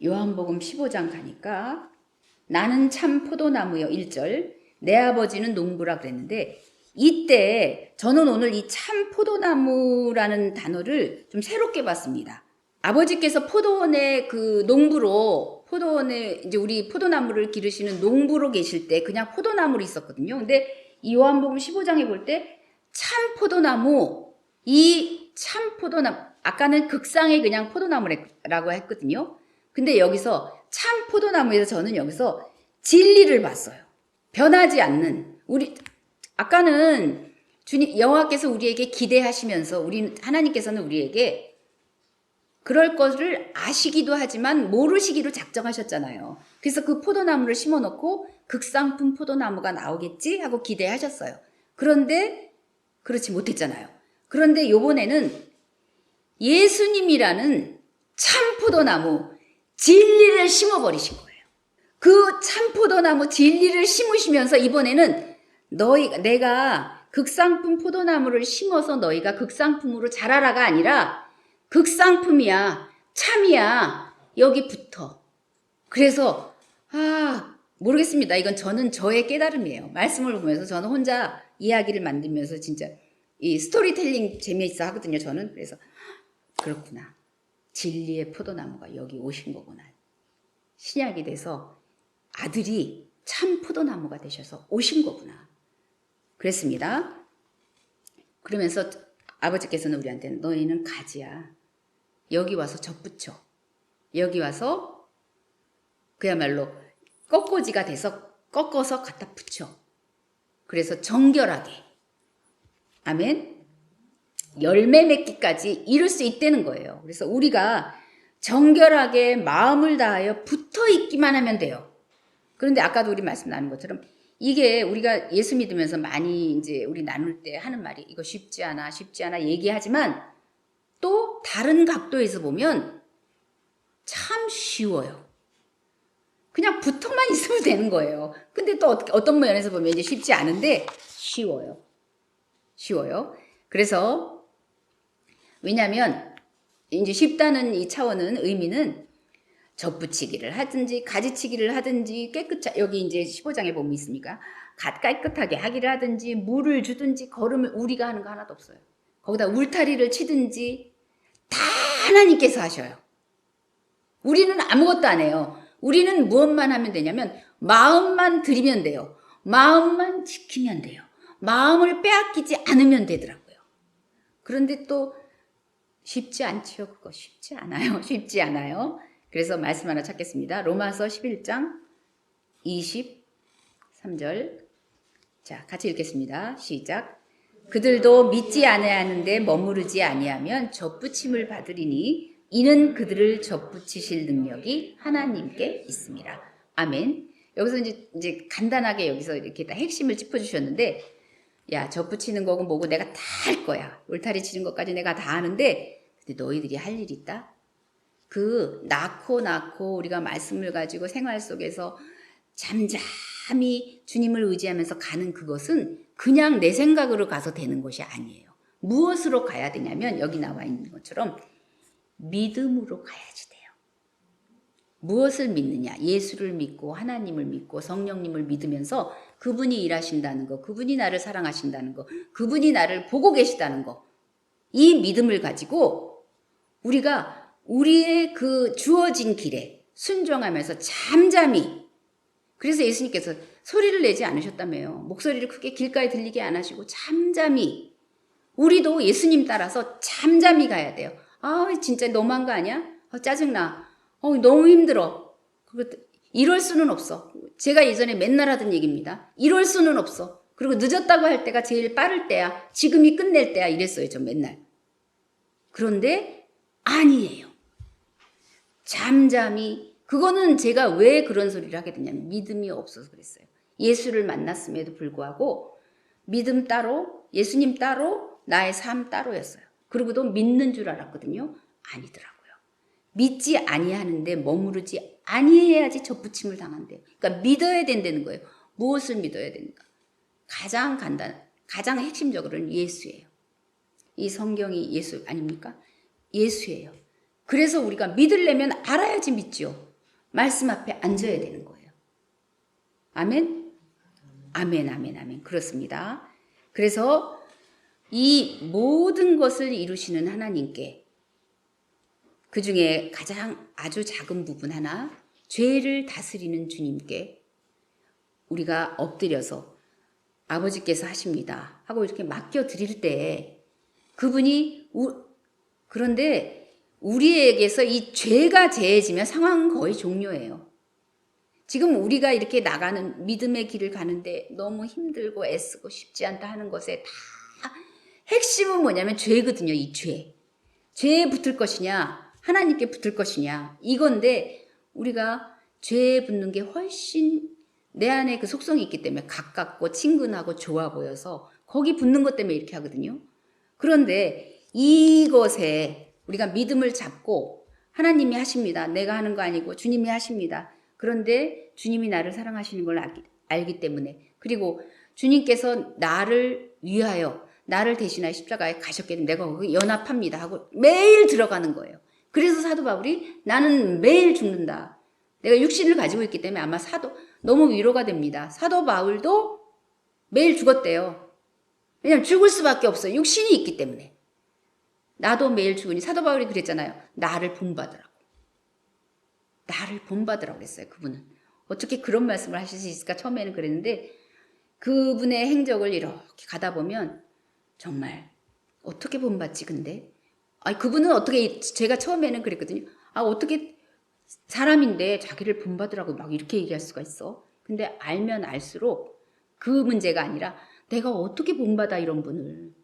요한복음 15장 가니까 나는 참 포도나무여 1절 내 아버지는 농부라 그랬는데 이때 저는 오늘 이 참 포도나무라는 단어를 좀 새롭게 봤습니다. 아버지께서 포도원의 포도원에 이제 우리 포도나무를 기르시는 농부로 계실 때 그냥 포도나무로 있었거든요. 근데 이 요한복음 15장에 볼 때 참 포도나무, 이 참 포도나무, 아까는 극상의 그냥 포도나무라고 했거든요. 근데 여기서 참 포도나무에서 저는 여기서 진리를 봤어요. 변하지 않는 아까는 여호와께서 우리에게 기대하시면서 하나님께서는 우리에게 그럴 것을 아시기도 하지만 모르시기로 작정하셨잖아요. 그래서 그 포도나무를 심어놓고 극상품 포도나무가 나오겠지 하고 기대하셨어요. 그런데 그렇지 못했잖아요. 그런데 요번에는 예수님이라는 참 포도나무 진리를 심어버리신 거예요. 그 참 포도나무 진리를 심으시면서 이번에는 내가 극상품 포도나무를 심어서 너희가 극상품으로 자라라가 아니라 극상품이야, 참이야, 여기 붙어. 그래서 모르겠습니다. 이건 저의 깨달음이에요. 말씀을 보면서 저는 혼자 이야기를 만들면서 진짜 이 스토리텔링 재미있어 하거든요. 저는 그래서 그렇구나. 진리의 포도나무가 여기 오신 거구나. 신약이 돼서 아들이 참 포도나무가 되셔서 오신 거구나. 그랬습니다. 그러면서 아버지께서는 우리한테 너희는 가지야. 여기 와서 접붙여. 여기 와서 그야말로 꺾꽂이가 돼서 꺾어서 갖다 붙여. 그래서 정결하게. 아멘. 열매 맺기까지 이룰 수 있다는 거예요. 그래서 우리가 정결하게 마음을 다하여 붙어 있기만 하면 돼요. 그런데 아까도 우리 말씀 나눈 것처럼 이게 우리가 예수 믿으면서 많이 이제 우리 나눌 때 하는 말이 이거 쉽지 않아 얘기하지만 또 다른 각도에서 보면 참 쉬워요. 그냥 붙어만 있으면 되는 거예요. 근데 또 어떤 면에서 보면 이제 쉽지 않은데 쉬워요. 그래서 왜냐하면 이제 쉽다는 이 차원은 의미는 접붙이기를 하든지 가지치기를 하든지 여기 이제 15장에 보면 있습니까? 깨끗하게 하기를 하든지 물을 주든지 걸음을 우리가 하는 거 하나도 없어요. 거기다 울타리를 치든지 다 하나님께서 하셔요. 우리는 아무것도 안 해요. 우리는 무엇만 하면 되냐면 마음만 드리면 돼요. 마음만 지키면 돼요. 마음을 빼앗기지 않으면 되더라고요. 그런데 또 쉽지 않지요. 그거 쉽지 않아요. 쉽지 않아요. 그래서 말씀 하나 찾겠습니다. 로마서 11장 23절. 자, 같이 읽겠습니다. 시작. 그들도 믿지 아니하는데 머무르지 아니하면 접붙임을 받으리니 이는 그들을 접붙이실 능력이 하나님께 있습니다. 아멘. 여기서 이제 간단하게 여기서 이렇게 다 핵심을 짚어주셨는데, 야, 접붙이는 거고 뭐고 내가 다 할 거야. 울타리 치는 것까지 내가 다 하는데, 근데 너희들이 할 일 있다? 낳고 우리가 말씀을 가지고 생활 속에서 잠잠히 주님을 의지하면서 가는 그것은 그냥 내 생각으로 가서 되는 것이 아니에요. 무엇으로 가야 되냐면 여기 나와 있는 것처럼 믿음으로 가야지 돼요. 무엇을 믿느냐? 예수를 믿고 하나님을 믿고 성령님을 믿으면서 그분이 일하신다는 거, 그분이 나를 사랑하신다는 거, 그분이 나를 보고 계시다는 거, 이 믿음을 가지고 우리가 우리의 그 주어진 길에 순종하면서 잠잠히, 그래서 예수님께서 소리를 내지 않으셨다며요. 목소리를 크게 길가에 들리게 안 하시고 잠잠히, 우리도 예수님 따라서 잠잠히 가야 돼요. 아, 진짜 너무한 거 아니야? 짜증나. 너무 힘들어. 이럴 수는 없어. 제가 예전에 맨날 하던 얘기입니다. 이럴 수는 없어. 그리고 늦었다고 할 때가 제일 빠를 때야. 지금이 끝낼 때야. 이랬어요, 저 맨날. 그런데 아니에요. 잠잠히, 그거는 제가 왜 그런 소리를 하게 됐냐면 믿음이 없어서 그랬어요. 예수를 만났음에도 불구하고 믿음 따로, 예수님 따로, 나의 삶 따로였어요. 그리고도 믿는 줄 알았거든요. 아니더라고요. 믿지 아니하는데 머무르지 아니해야지 접붙임을 당한대요. 그러니까 믿어야 된다는 거예요. 무엇을 믿어야 되는가? 가장 핵심적으로는 예수예요. 이 성경이 예수 아닙니까? 예수예요. 그래서 우리가 믿으려면 알아야지 믿죠. 말씀 앞에 앉아야 되는 거예요. 아멘? 아멘, 아멘, 아멘. 그렇습니다. 그래서 이 모든 것을 이루시는 하나님께, 그 중에 가장 아주 작은 부분 하나, 죄를 다스리는 주님께 우리가 엎드려서 아버지께서 하십니다 하고 이렇게 맡겨드릴 때, 그분이 그런데 우리에게서 이 죄가 제해지면 상황은 거의 종료예요. 지금 우리가 이렇게 나가는 믿음의 길을 가는데 너무 힘들고 애쓰고 쉽지 않다 하는 것에 다 핵심은 뭐냐면 죄거든요. 이 죄. 죄에 붙을 것이냐, 하나님께 붙을 것이냐, 이건데 우리가 죄에 붙는 게 훨씬 내 안에 그 속성이 있기 때문에 가깝고 친근하고 좋아 보여서 거기 붙는 것 때문에 이렇게 하거든요. 그런데 이것에 우리가 믿음을 잡고 하나님이 하십니다. 내가 하는 거 아니고 주님이 하십니다. 그런데 주님이 나를 사랑하시는 걸 알기 때문에, 그리고 주님께서 나를 위하여 나를 대신하여 십자가에 가셨기 때문에 내가 거기 연합합니다 하고 매일 들어가는 거예요. 그래서 사도 바울이 나는 매일 죽는다. 내가 육신을 가지고 있기 때문에 아마 너무 위로가 됩니다. 사도 바울도 매일 죽었대요. 왜냐하면 죽을 수밖에 없어요. 육신이 있기 때문에. 나도 매일 죽으니, 사도 바울이 그랬잖아요. 나를 본받으라고. 나를 본받으라고 그랬어요. 그분은. 어떻게 그런 말씀을 하실 수 있을까? 처음에는 그랬는데 그분의 행적을 이렇게 가다 보면 정말 어떻게 본받지 근데? 그분은 어떻게, 제가 처음에는 그랬거든요. 어떻게 사람인데 자기를 본받으라고 막 이렇게 얘기할 수가 있어? 근데 알면 알수록 그 문제가 아니라 내가 어떻게 본받아 이런 분을.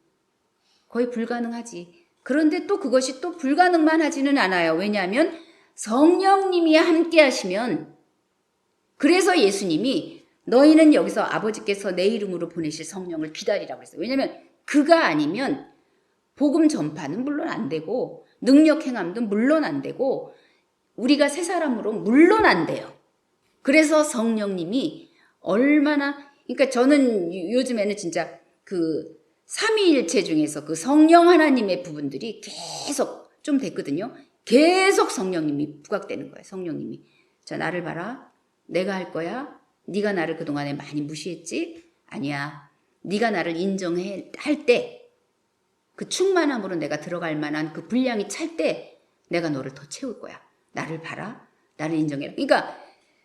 거의 불가능하지. 그런데 또 그것이 또 불가능만 하지는 않아요. 왜냐하면 성령님이 함께 하시면, 그래서 예수님이 너희는 여기서 아버지께서 내 이름으로 보내실 성령을 기다리라고 했어요. 왜냐하면 그가 아니면 복음 전파는 물론 안 되고 능력 행함도 물론 안 되고 우리가 새 사람으로 물론 안 돼요. 그래서 성령님이 얼마나, 그러니까 저는 요즘에는 진짜 그 삼위일체 중에서 그 성령 하나님의 부분들이 계속 좀 됐거든요. 계속 성령님이 부각되는 거예요. 성령님이 자, 나를 봐라. 내가 할 거야. 네가 나를 그동안에 많이 무시했지? 아니야. 네가 나를 인정할 때, 그 충만함으로 내가 들어갈 만한 그 분량이 찰 때 내가 너를 더 채울 거야. 나를 봐라. 나를 인정해라. 그러니까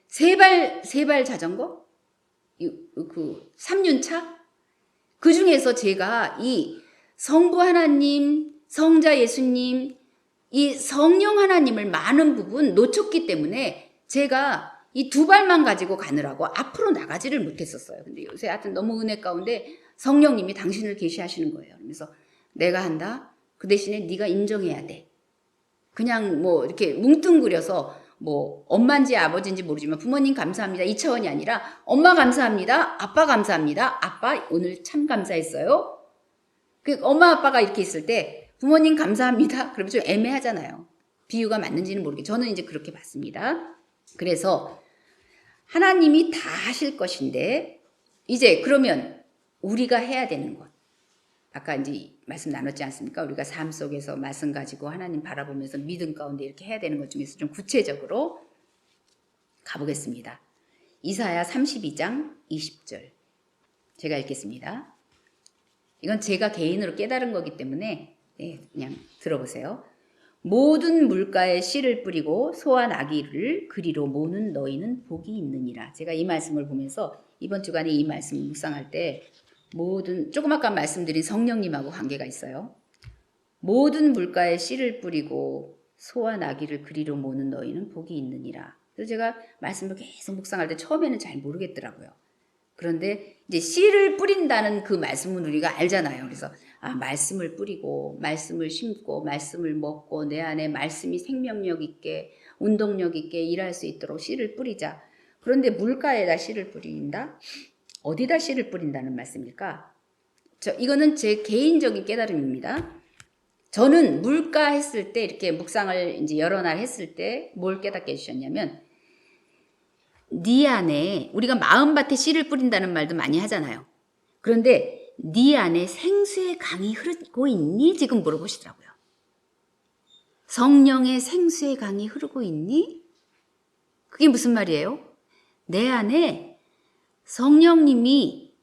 세 발 자전거? 그 3륜차? 그 중에서 제가 이 성부 하나님, 성자 예수님, 이 성령 하나님을 많은 부분 놓쳤기 때문에 제가 이 두 발만 가지고 가느라고 앞으로 나가지를 못했었어요. 근데 요새 하여튼 너무 은혜 가운데 성령님이 당신을 계시하시는 거예요. 그래서 내가 한다. 그 대신에 네가 인정해야 돼. 그냥 뭐 이렇게 뭉뚱그려서 뭐 엄마인지 아버지인지 모르지만 부모님 감사합니다. 이 차원이 아니라 엄마 감사합니다. 아빠 감사합니다. 아빠 오늘 참 감사했어요. 그 엄마 아빠가 이렇게 있을 때 부모님 감사합니다. 그러면 좀 애매하잖아요. 비유가 맞는지는 모르겠어요. 저는 이제 그렇게 봤습니다. 그래서 하나님이 다 하실 것인데 이제 그러면 우리가 해야 되는 것. 아까 이제 말씀 나눴지 않습니까? 우리가 삶 속에서 말씀 가지고 하나님 바라보면서 믿음 가운데 이렇게 해야 되는 것 중에서 좀 구체적으로 가보겠습니다. 이사야 32장 20절. 제가 읽겠습니다. 이건 제가 개인으로 깨달은 거기 때문에 그냥 들어보세요. 모든 물가에 씨를 뿌리고 소와 나귀를 그리로 모는 너희는 복이 있느니라. 제가 이 말씀을 보면서 이번 주간에 이 말씀 묵상할 때 모든 조금 아까 말씀드린 성령님하고 관계가 있어요. 모든 물가에 씨를 뿌리고 소와 나귀를 그리로 모는 너희는 복이 있느니라. 그래서 제가 말씀을 계속 묵상할 때 처음에는 잘 모르겠더라고요. 그런데 이제 씨를 뿌린다는 그 말씀은 우리가 알잖아요. 그래서 말씀을 뿌리고 말씀을 심고 말씀을 먹고 내 안에 말씀이 생명력 있게 운동력 있게 일할 수 있도록 씨를 뿌리자. 그런데 물가에다 씨를 뿌린다? 어디다 씨를 뿌린다는 말씀일까? 이거는 제 개인적인 깨달음입니다. 저는 물가 했을 때 이렇게 묵상을 이제 여러 날 했을 때 뭘 깨닫게 해주셨냐면 네 안에 우리가 마음밭에 씨를 뿌린다는 말도 많이 하잖아요. 그런데 네 안에 생수의 강이 흐르고 있니? 지금 물어보시더라고요. 성령의 생수의 강이 흐르고 있니? 그게 무슨 말이에요? 내 안에 성령님이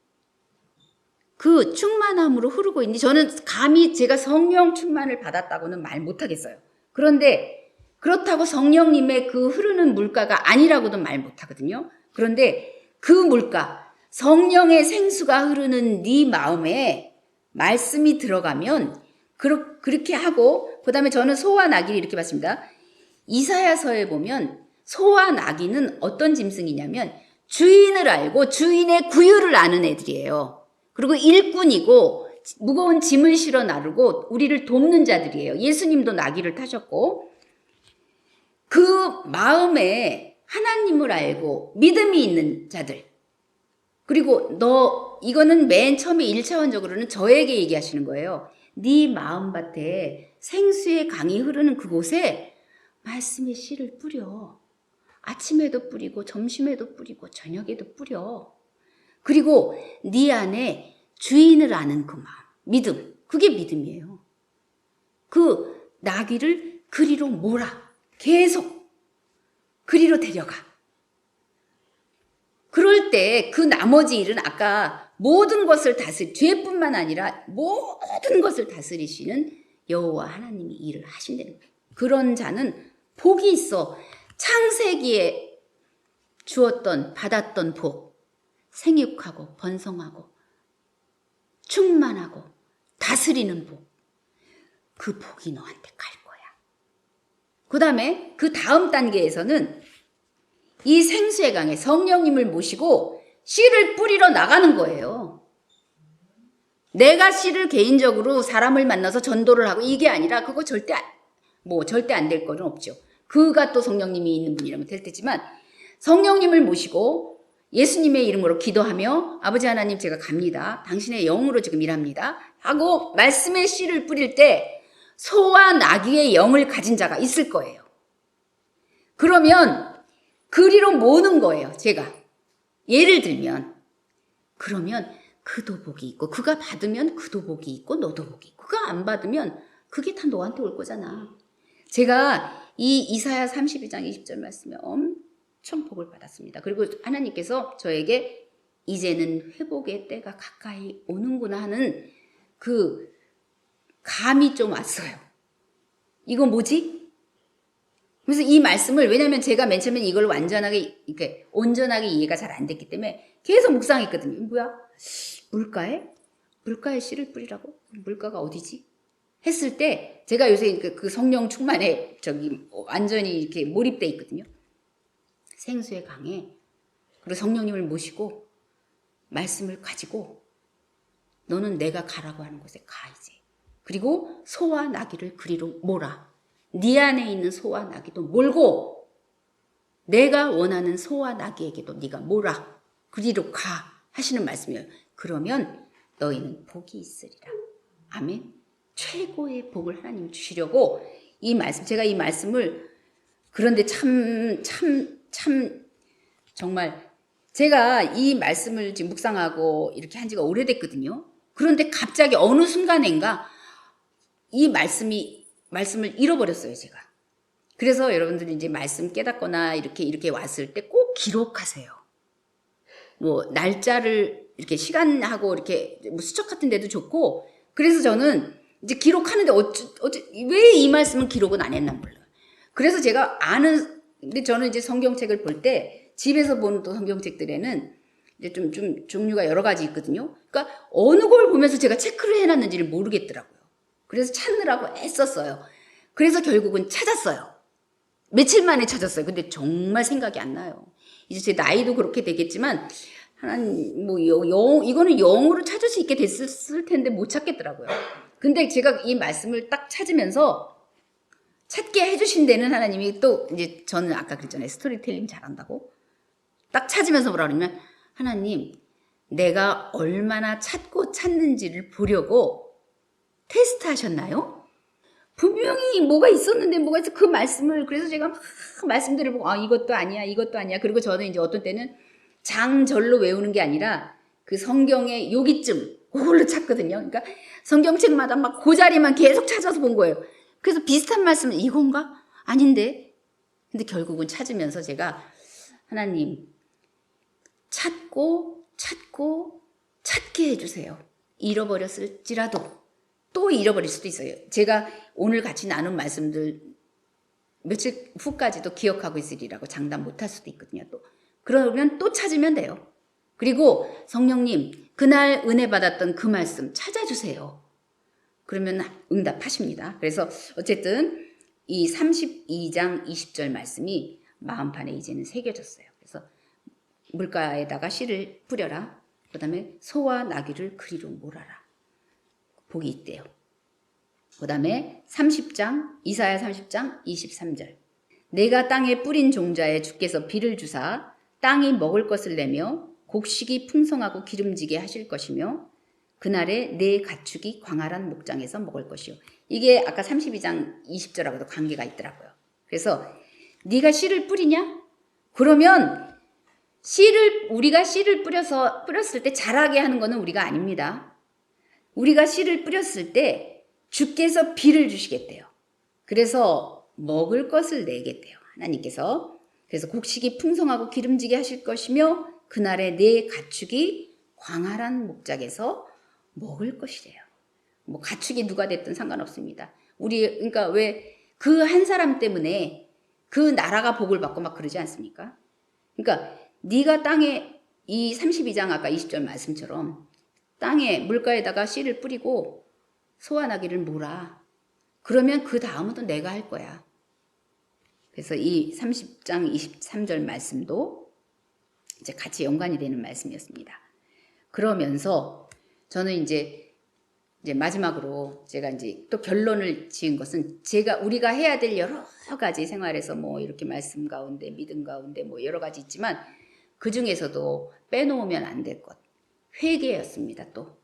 그 충만함으로 흐르고 있니? 저는 감히 제가 성령 충만을 받았다고는 말 못하겠어요. 그런데 그렇다고 성령님의 그 흐르는 물가가 아니라고도 말 못하거든요. 그런데 그 물가, 성령의 생수가 흐르는 네 마음에 말씀이 들어가면 그렇게 하고 그 다음에 저는 소와 나귀를 이렇게 봤습니다. 이사야서에 보면 소와 나귀는 어떤 짐승이냐면 주인을 알고 주인의 구유를 아는 애들이에요. 그리고 일꾼이고 무거운 짐을 실어 나르고 우리를 돕는 자들이에요. 예수님도 나귀를 타셨고 그 마음에 하나님을 알고 믿음이 있는 자들. 그리고 이거는 맨 처음에 1차원적으로는 저에게 얘기하시는 거예요. 네 마음밭에 생수의 강이 흐르는 그곳에 말씀의 씨를 뿌려. 아침에도 뿌리고 점심에도 뿌리고 저녁에도 뿌려. 그리고 네 안에 주인을 아는 그 마음, 믿음. 그게 믿음이에요. 그 나귀를 그리로 몰아. 계속 그리로 데려가. 그럴 때 그 나머지 일은 아까 모든 것을 죄뿐만 아니라 모든 것을 다스리시는 여호와 하나님이 일을 하신다는 거예요. 그런 자는 복이 있어. 창세기에 받았던 복, 생육하고 번성하고 충만하고 다스리는 복, 그 복이 너한테 갈 거야. 그 다음에 그 다음 단계에서는 이 생수의 강에 성령님을 모시고 씨를 뿌리러 나가는 거예요. 내가 씨를 개인적으로 사람을 만나서 전도를 하고 이게 아니라 그거 절대 안 될 거는 없죠. 그가 또 성령님이 있는 분이라면 될 테지만 성령님을 모시고 예수님의 이름으로 기도하며 아버지 하나님 제가 갑니다. 당신의 영으로 지금 일합니다. 하고 말씀의 씨를 뿌릴 때 소와 나귀의 영을 가진 자가 있을 거예요. 그러면 그리로 모는 거예요. 제가. 예를 들면 그러면 그도 복이 있고 그가 받으면 그도 복이 있고 너도 복이 있고 그가 안 받으면 그게 다 너한테 올 거잖아. 제가 이 이사야 32장 20절 말씀에 엄청 복을 받았습니다. 그리고 하나님께서 저에게 이제는 회복의 때가 가까이 오는구나 하는 그 감이 좀 왔어요. 이거 뭐지? 그래서 이 말씀을 왜냐하면 제가 맨 처음에 이걸 완전하게 이렇게 온전하게 이해가 잘 안 됐기 때문에 계속 묵상했거든요. 뭐야? 물가에? 물가에 씨를 뿌리라고? 물가가 어디지? 했을 때 제가 요새 그 성령 충만에 완전히 이렇게 몰입돼 있거든요. 생수의 강에 그리고 성령님을 모시고 말씀을 가지고 너는 내가 가라고 하는 곳에 가 이제. 그리고 소와 나귀를 그리로 몰아. 네 안에 있는 소와 나귀도 몰고 내가 원하는 소와 나귀에게도 네가 몰아. 그리로 가 하시는 말씀이에요. 그러면 너희는 복이 있으리라. 아멘. 최고의 복을 하나님 주시려고 이 말씀, 제가 이 말씀을 그런데 참 정말 제가 이 말씀을 지금 묵상하고 이렇게 한 지가 오래됐거든요. 그런데 갑자기 어느 순간인가 이 말씀을 잃어버렸어요, 제가. 그래서 여러분들이 이제 말씀 깨닫거나 이렇게 왔을 때 꼭 기록하세요. 뭐 날짜를 이렇게 시간하고 이렇게 뭐 수첩 같은 데도 좋고. 그래서 저는 이제 기록하는데 왜 이 말씀은 기록은 안 했나 몰라요. 그래서 제가 근데 저는 이제 성경책을 볼 때 집에서 보는 또 성경책들에는 이제 좀 종류가 여러 가지 있거든요. 그러니까 어느 걸 보면서 제가 체크를 해놨는지를 모르겠더라고요. 그래서 찾느라고 애썼어요. 그래서 결국은 찾았어요. 며칠 만에 찾았어요. 근데 정말 생각이 안 나요. 이제 제 나이도 그렇게 되겠지만 하나님 이거는 영으로 찾을 수 있게 됐을 텐데 못 찾겠더라고요. 근데 제가 이 말씀을 딱 찾으면서 찾게 해주신 데는 하나님이 또 이제 저는 아까 그랬잖아요. 스토리텔링 잘한다고. 딱 찾으면서 뭐라 그러냐면 하나님 내가 얼마나 찾고 찾는지를 보려고 테스트 하셨나요? 분명히 뭐가 있었는데 뭐가 있어 그 말씀을 그래서 제가 막 말씀들을 보고 이것도 아니야. 그리고 저는 이제 어떤 때는 장절로 외우는 게 아니라 그 성경의 요기쯤 그걸로 찾거든요. 그러니까 성경책마다 막 그 자리만 계속 찾아서 본 거예요. 그래서 비슷한 말씀은 이건가? 아닌데. 근데 결국은 찾으면서 제가 하나님 찾게 해주세요. 잃어버렸을지라도 또 잃어버릴 수도 있어요. 제가 오늘 같이 나눈 말씀들 며칠 후까지도 기억하고 있으리라고 장담 못할 수도 있거든요. 또 그러면 또 찾으면 돼요. 그리고 성령님 그날 은혜 받았던 그 말씀 찾아주세요. 그러면 응답하십니다. 그래서 어쨌든 이 32장 20절 말씀이 마음판에 이제는 새겨졌어요. 그래서 물가에다가 씨를 뿌려라. 그 다음에 소와 나귀를 그리로 몰아라. 복이 있대요. 그 다음에 이사야 30장 23절. 내가 땅에 뿌린 종자에 주께서 비를 주사 땅이 먹을 것을 내며 곡식이 풍성하고 기름지게 하실 것이며 그날에 내 가축이 광활한 목장에서 먹을 것이요. 이게 아까 32장 20절하고도 관계가 있더라고요. 그래서 네가 씨를 뿌리냐? 그러면 우리가 씨를 뿌렸을 때 자라게 하는 거는 우리가 아닙니다. 우리가 씨를 뿌렸을 때 주께서 비를 주시겠대요. 그래서 먹을 것을 내겠대요. 하나님께서. 그래서 곡식이 풍성하고 기름지게 하실 것이며 그날에 내 가축이 광활한 목장에서 먹을 것이래요. 뭐 가축이 누가 됐든 상관없습니다. 그러니까 왜 그 한 사람 때문에 그 나라가 복을 받고 막 그러지 않습니까? 그러니까 네가 땅에 이 32장 아까 20절 말씀처럼 땅에 물가에다가 씨를 뿌리고 소와 나귀를 몰아. 그러면 그 다음은 내가 할 거야. 그래서 이 30장 23절 말씀도 이제 같이 연관이 되는 말씀이었습니다. 그러면서 저는 이제 마지막으로 제가 이제 또 결론을 지은 것은 우리가 해야 될 여러 가지 생활에서 뭐 이렇게 말씀 가운데 믿음 가운데 뭐 여러 가지 있지만 그 중에서도 빼놓으면 안 될 것. 회개였습니다, 또.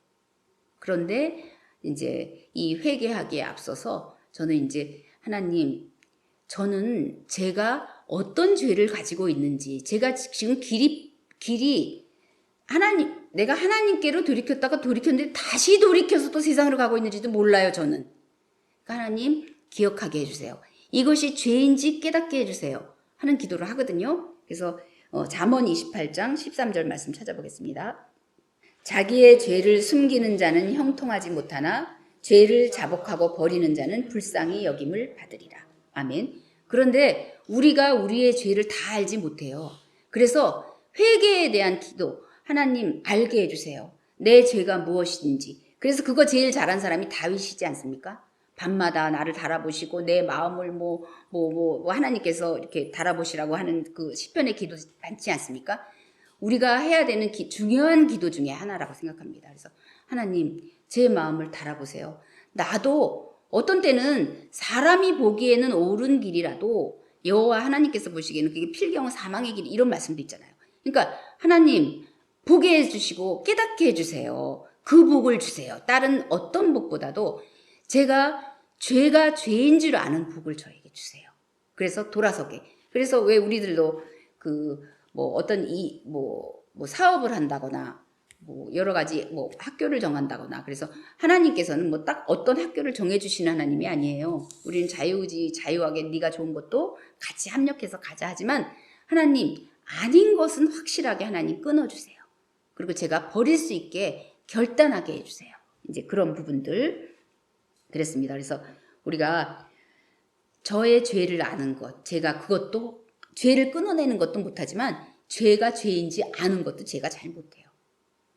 그런데 이제 이 회개하기에 앞서서 저는 이제 하나님, 저는 제가 어떤 죄를 가지고 있는지, 제가 지금 길이 내가 하나님께로 돌이켰다가 돌이켰는데 다시 돌이켜서 또 세상으로 가고 있는지도 몰라요, 저는. 그러니까 하나님, 기억하게 해주세요. 이것이 죄인지 깨닫게 해주세요. 하는 기도를 하거든요. 그래서 잠언 28장 13절 말씀 찾아보겠습니다. 자기의 죄를 숨기는 자는 형통하지 못하나 죄를 자복하고 버리는 자는 불쌍히 여김을 받으리라. 아멘. 그런데 우리가 우리의 죄를 다 알지 못해요. 그래서 회개에 대한 기도, 하나님 알게 해주세요. 내 죄가 무엇인지. 그래서 그거 제일 잘한 사람이 다윗이지 않습니까? 밤마다 나를 달아보시고 내 마음을 하나님께서 이렇게 달아보시라고 하는 그 시편의 기도 많지 않습니까? 우리가 해야 되는 중요한 기도 중에 하나라고 생각합니다. 그래서 하나님, 제 마음을 달아보세요. 나도 어떤 때는 사람이 보기에는 옳은 길이라도 여호와 하나님께서 보시기에는 그게 필경은 사망의 길, 이런 말씀도 있잖아요. 그러니까 하나님 보게 해주시고 깨닫게 해주세요. 그 복을 주세요. 다른 어떤 복보다도 죄가 죄인 줄 아는 복을 저에게 주세요. 그래서 돌아서게. 그래서 왜 우리들도 어떤 사업을 한다거나 여러 가지 학교를 정한다거나, 그래서 하나님께서는 딱 어떤 학교를 정해주시는 하나님이 아니에요. 우리는 자유하게 네가 좋은 것도 같이 합력해서 가자 하지만, 하나님 아닌 것은 확실하게 하나님 끊어주세요. 그리고 제가 버릴 수 있게 결단하게 해주세요. 이제 그런 부분들 그랬습니다. 그래서 우리가 저의 죄를 아는 것, 제가 그것도 죄를 끊어내는 것도 못하지만 죄가 죄인지 아는 것도 제가 잘 못해요.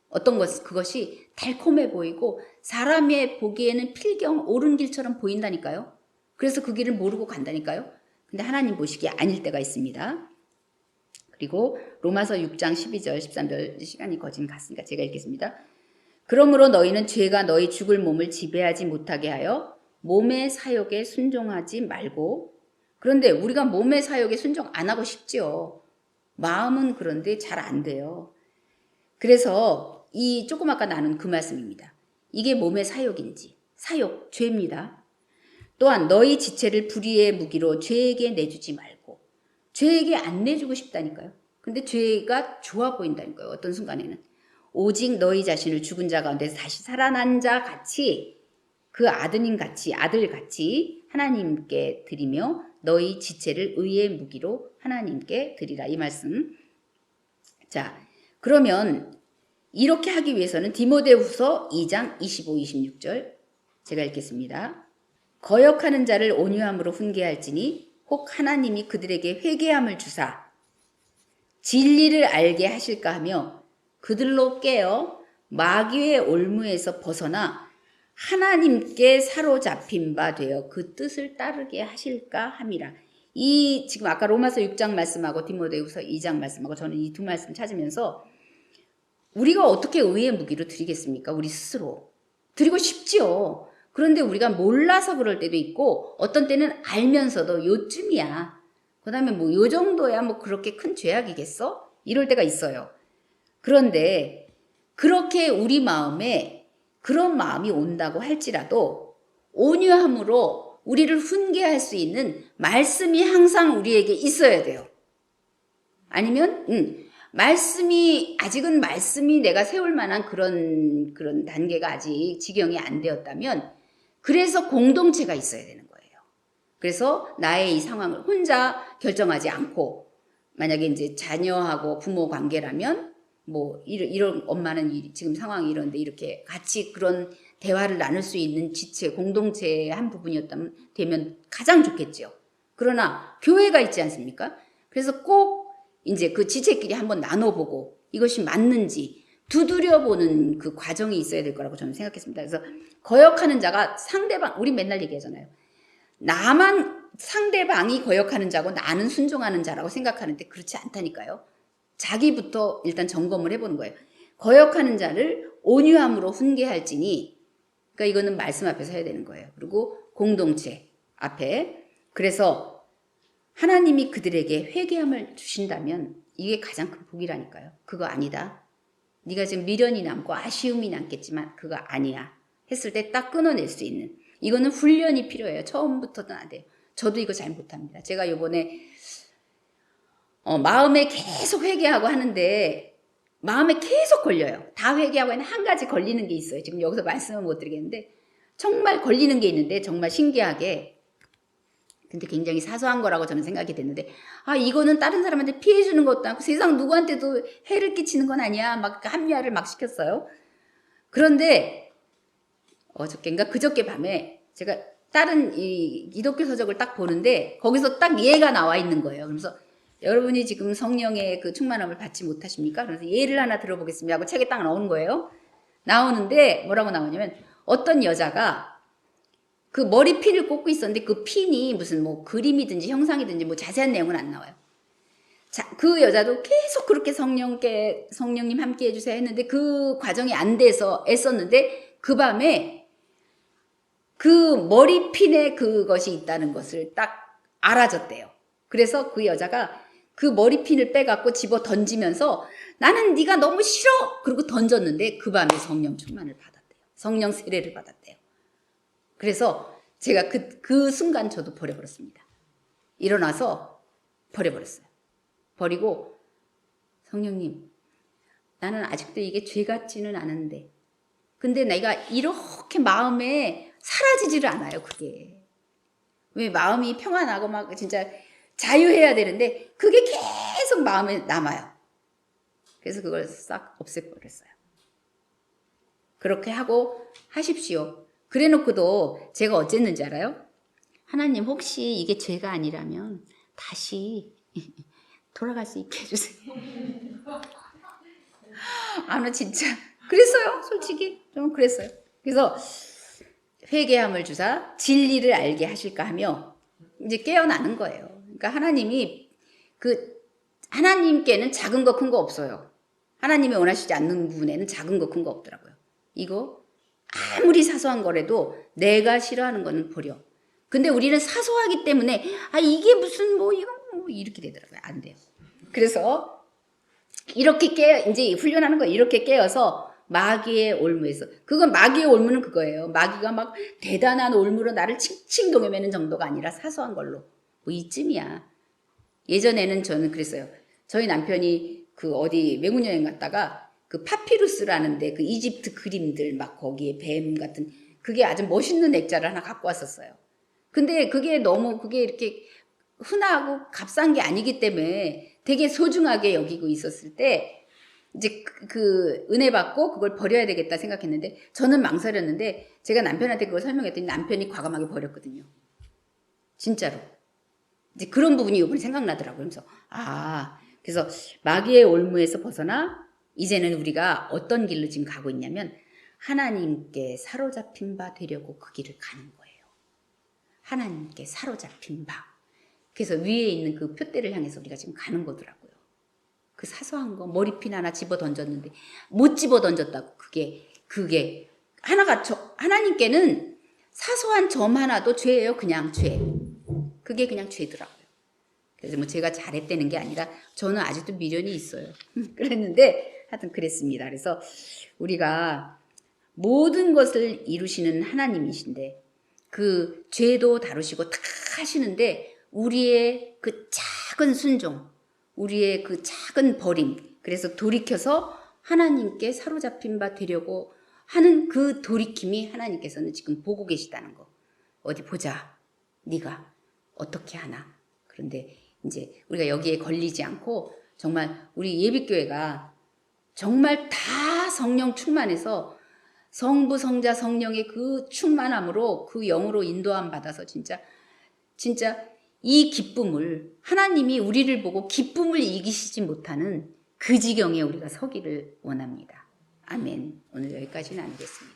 어떤 그것이 달콤해 보이고 사람의 보기에는 필경 옳은 길처럼 보인다니까요. 그래서 그 길을 모르고 간다니까요. 근데 하나님 보시기에 아닐 때가 있습니다. 그리고 로마서 6장 12절 13절, 시간이 거진 갔으니까 제가 읽겠습니다. 그러므로 너희는 죄가 너희 죽을 몸을 지배하지 못하게 하여 몸의 사욕에 순종하지 말고. 그런데 우리가 몸의 사욕에 순종 안 하고 싶지요. 마음은 그런데 잘 안 돼요. 그래서 이 조금 아까 나눈 그 말씀입니다. 이게 몸의 사욕인지, 사욕, 죄입니다. 또한 너희 지체를 불의의 무기로 죄에게 내주지 말고. 죄에게 안 내주고 싶다니까요. 근데 죄가 좋아 보인다니까요. 어떤 순간에는. 오직 너희 자신을 죽은 자 가운데서 다시 살아난 자 같이, 그 아들같이 하나님께 드리며 너희 지체를 의의 무기로 하나님께 드리라. 이 말씀. 자, 그러면 이렇게 하기 위해서는 디모데후서 2장 25, 26절 제가 읽겠습니다. 거역하는 자를 온유함으로 훈계할지니 혹 하나님이 그들에게 회개함을 주사 진리를 알게 하실까 하며 그들로 깨어 마귀의 올무에서 벗어나 하나님께 사로잡힌 바 되어 그 뜻을 따르게 하실까 함이라. 이 지금 아까 로마서 6장 말씀하고 디모데후서 2장 말씀하고 저는 이 두 말씀 찾으면서 우리가 어떻게 의의 무기로 드리겠습니까? 우리 스스로. 드리고 싶지요. 그런데 우리가 몰라서 그럴 때도 있고 어떤 때는 알면서도 요쯤이야. 그 다음에 요 정도야 그렇게 큰 죄악이겠어? 이럴 때가 있어요. 그런데 그렇게 우리 마음에 그런 마음이 온다고 할지라도 온유함으로 우리를 훈계할 수 있는 말씀이 항상 우리에게 있어야 돼요. 아니면 아직은 말씀이 내가 세울 만한 그런 단계가 아직 지경이 안 되었다면 그래서 공동체가 있어야 되는 거예요. 그래서 나의 이 상황을 혼자 결정하지 않고 만약에 이제 자녀하고 부모 관계라면 이런 엄마는 지금 상황이 이런데 이렇게 같이 그런 대화를 나눌 수 있는 지체, 공동체의 한 부분이었다면 되면 가장 좋겠죠. 그러나 교회가 있지 않습니까? 그래서 꼭 이제 그 지체끼리 한번 나눠보고 이것이 맞는지 두드려보는 그 과정이 있어야 될 거라고 저는 생각했습니다. 그래서 거역하는 자가 상대방, 우리 맨날 얘기하잖아요. 상대방이 거역하는 자고 나는 순종하는 자라고 생각하는데 그렇지 않다니까요. 자기부터 일단 점검을 해보는 거예요. 거역하는 자를 온유함으로 훈계할지니, 그러니까 이거는 말씀 앞에서 해야 되는 거예요. 그리고 공동체 앞에. 그래서 하나님이 그들에게 회개함을 주신다면 이게 가장 큰 복이라니까요. 그거 아니다. 네가 지금 미련이 남고 아쉬움이 남겠지만 그거 아니야. 했을 때 딱 끊어낼 수 있는. 이거는 훈련이 필요해요. 처음부터는 안 돼요. 저도 이거 잘 못합니다. 제가 요번에 마음에 계속 회개하고 하는데 마음에 계속 걸려요. 다 회개하고 있는 한 가지 걸리는 게 있어요. 지금 여기서 말씀은 못 드리겠는데 정말 걸리는 게 있는데 정말 신기하게, 근데 굉장히 사소한 거라고 저는 생각이 됐는데 이거는 다른 사람한테 피해 주는 것도 아니고 세상 누구한테도 해를 끼치는 건 아니야. 막 합리화를 막 시켰어요. 그런데 어저께인가 그저께 밤에 제가 다른 이 기독교 서적을 딱 보는데 거기서 딱 예가 나와 있는 거예요. 그래서 여러분이 지금 성령의 그 충만함을 받지 못하십니까? 그래서 예를 하나 들어보겠습니다 하고 책에 딱 나오는 거예요. 나오는데 뭐라고 나오냐면 어떤 여자가 그 머리핀을 꽂고 있었는데 그 핀이 무슨 뭐 그림이든지 형상이든지 뭐 자세한 내용은 안 나와요. 자, 그 여자도 계속 그렇게 성령님 함께 해주세요 했는데 그 과정이 안 돼서 애썼는데 그 밤에 그 머리핀에 그것이 있다는 것을 딱 알아졌대요. 그래서 그 여자가 그 머리핀을 빼갖고 집어 던지면서 나는 네가 너무 싫어! 그리고 던졌는데 그 밤에 성령 충만을 받았대요. 성령 세례를 받았대요. 그래서 제가 그 순간 저도 버려버렸습니다. 일어나서 버려버렸어요. 버리고 성령님, 나는 아직도 이게 죄 같지는 않은데 근데 내가 이렇게 마음에 사라지지를 않아요. 그게 왜 마음이 평안하고 막 진짜 자유해야 되는데 그게 계속 마음에 남아요. 그래서 그걸 싹 없애버렸어요. 그렇게 하고 하십시오. 그래놓고도 제가 어쨌는지 알아요? 하나님 혹시 이게 죄가 아니라면 다시 돌아갈 수 있게 해주세요. 나 진짜 그랬어요. 솔직히 좀 그랬어요. 그래서 회개함을 주사 진리를 알게 하실까 하며 이제 깨어나는 거예요. 그러니까 하나님이 하나님께는 작은 거 큰 거 없어요. 하나님이 원하시지 않는 부분에는 작은 거 큰 거 없더라고요. 이거 아무리 사소한 거라도 내가 싫어하는 거는 버려. 근데 우리는 사소하기 때문에 이게 무슨 뭐 이거 뭐 이렇게 되더라고요. 안 돼요. 그래서 이렇게 이제 훈련하는 거예요. 이렇게 깨어서 마귀의 올무에서 그건 마귀의 올무는 그거예요. 마귀가 막 대단한 올무로 나를 칭칭 동여매는 정도가 아니라 사소한 걸로 뭐 이쯤이야. 예전에는 저는 그랬어요. 저희 남편이 그 어디 외국 여행 갔다가 그 파피루스라는데 그 이집트 그림들 막 거기에 뱀 같은 그게 아주 멋있는 액자를 하나 갖고 왔었어요. 근데 그게 이렇게 흔하고 값싼 게 아니기 때문에 되게 소중하게 여기고 있었을 때 이제 그 은혜 받고 그걸 버려야 되겠다 생각했는데 저는 망설였는데 제가 남편한테 그걸 설명했더니 남편이 과감하게 버렸거든요. 진짜로. 이제 그런 부분이 이번에 생각나더라고요. 그래서 그래서 마귀의 올무에서 벗어나 이제는 우리가 어떤 길로 지금 가고 있냐면 하나님께 사로잡힌 바 되려고 그 길을 가는 거예요. 하나님께 사로잡힌 바. 그래서 위에 있는 그 표대를 향해서 우리가 지금 가는 거더라고요. 그 사소한 거 머리핀 하나 집어 던졌는데 못 집어 던졌다고 그게 하나님께는 사소한 점 하나도 죄예요. 그냥 죄. 그게 그냥 죄더라고요. 그래서 뭐 제가 잘했다는 게 아니라 저는 아직도 미련이 있어요. 그랬는데 하여튼 그랬습니다. 그래서 우리가 모든 것을 이루시는 하나님이신데 그 죄도 다루시고 다 하시는데 우리의 그 작은 순종, 우리의 그 작은 버림, 그래서 돌이켜서 하나님께 사로잡힌 바 되려고 하는 그 돌이킴이 하나님께서는 지금 보고 계시다는 거. 어디 보자. 네가 어떻게 하나. 그런데 이제 우리가 여기에 걸리지 않고 정말 우리 예비교회가 정말 다 성령 충만해서 성부, 성자, 성령의 그 충만함으로 그 영으로 인도함 받아서 진짜 이 기쁨을 하나님이 우리를 보고 기쁨을 이기시지 못하는 그 지경에 우리가 서기를 원합니다. 아멘. 오늘 여기까지 나누겠습니다.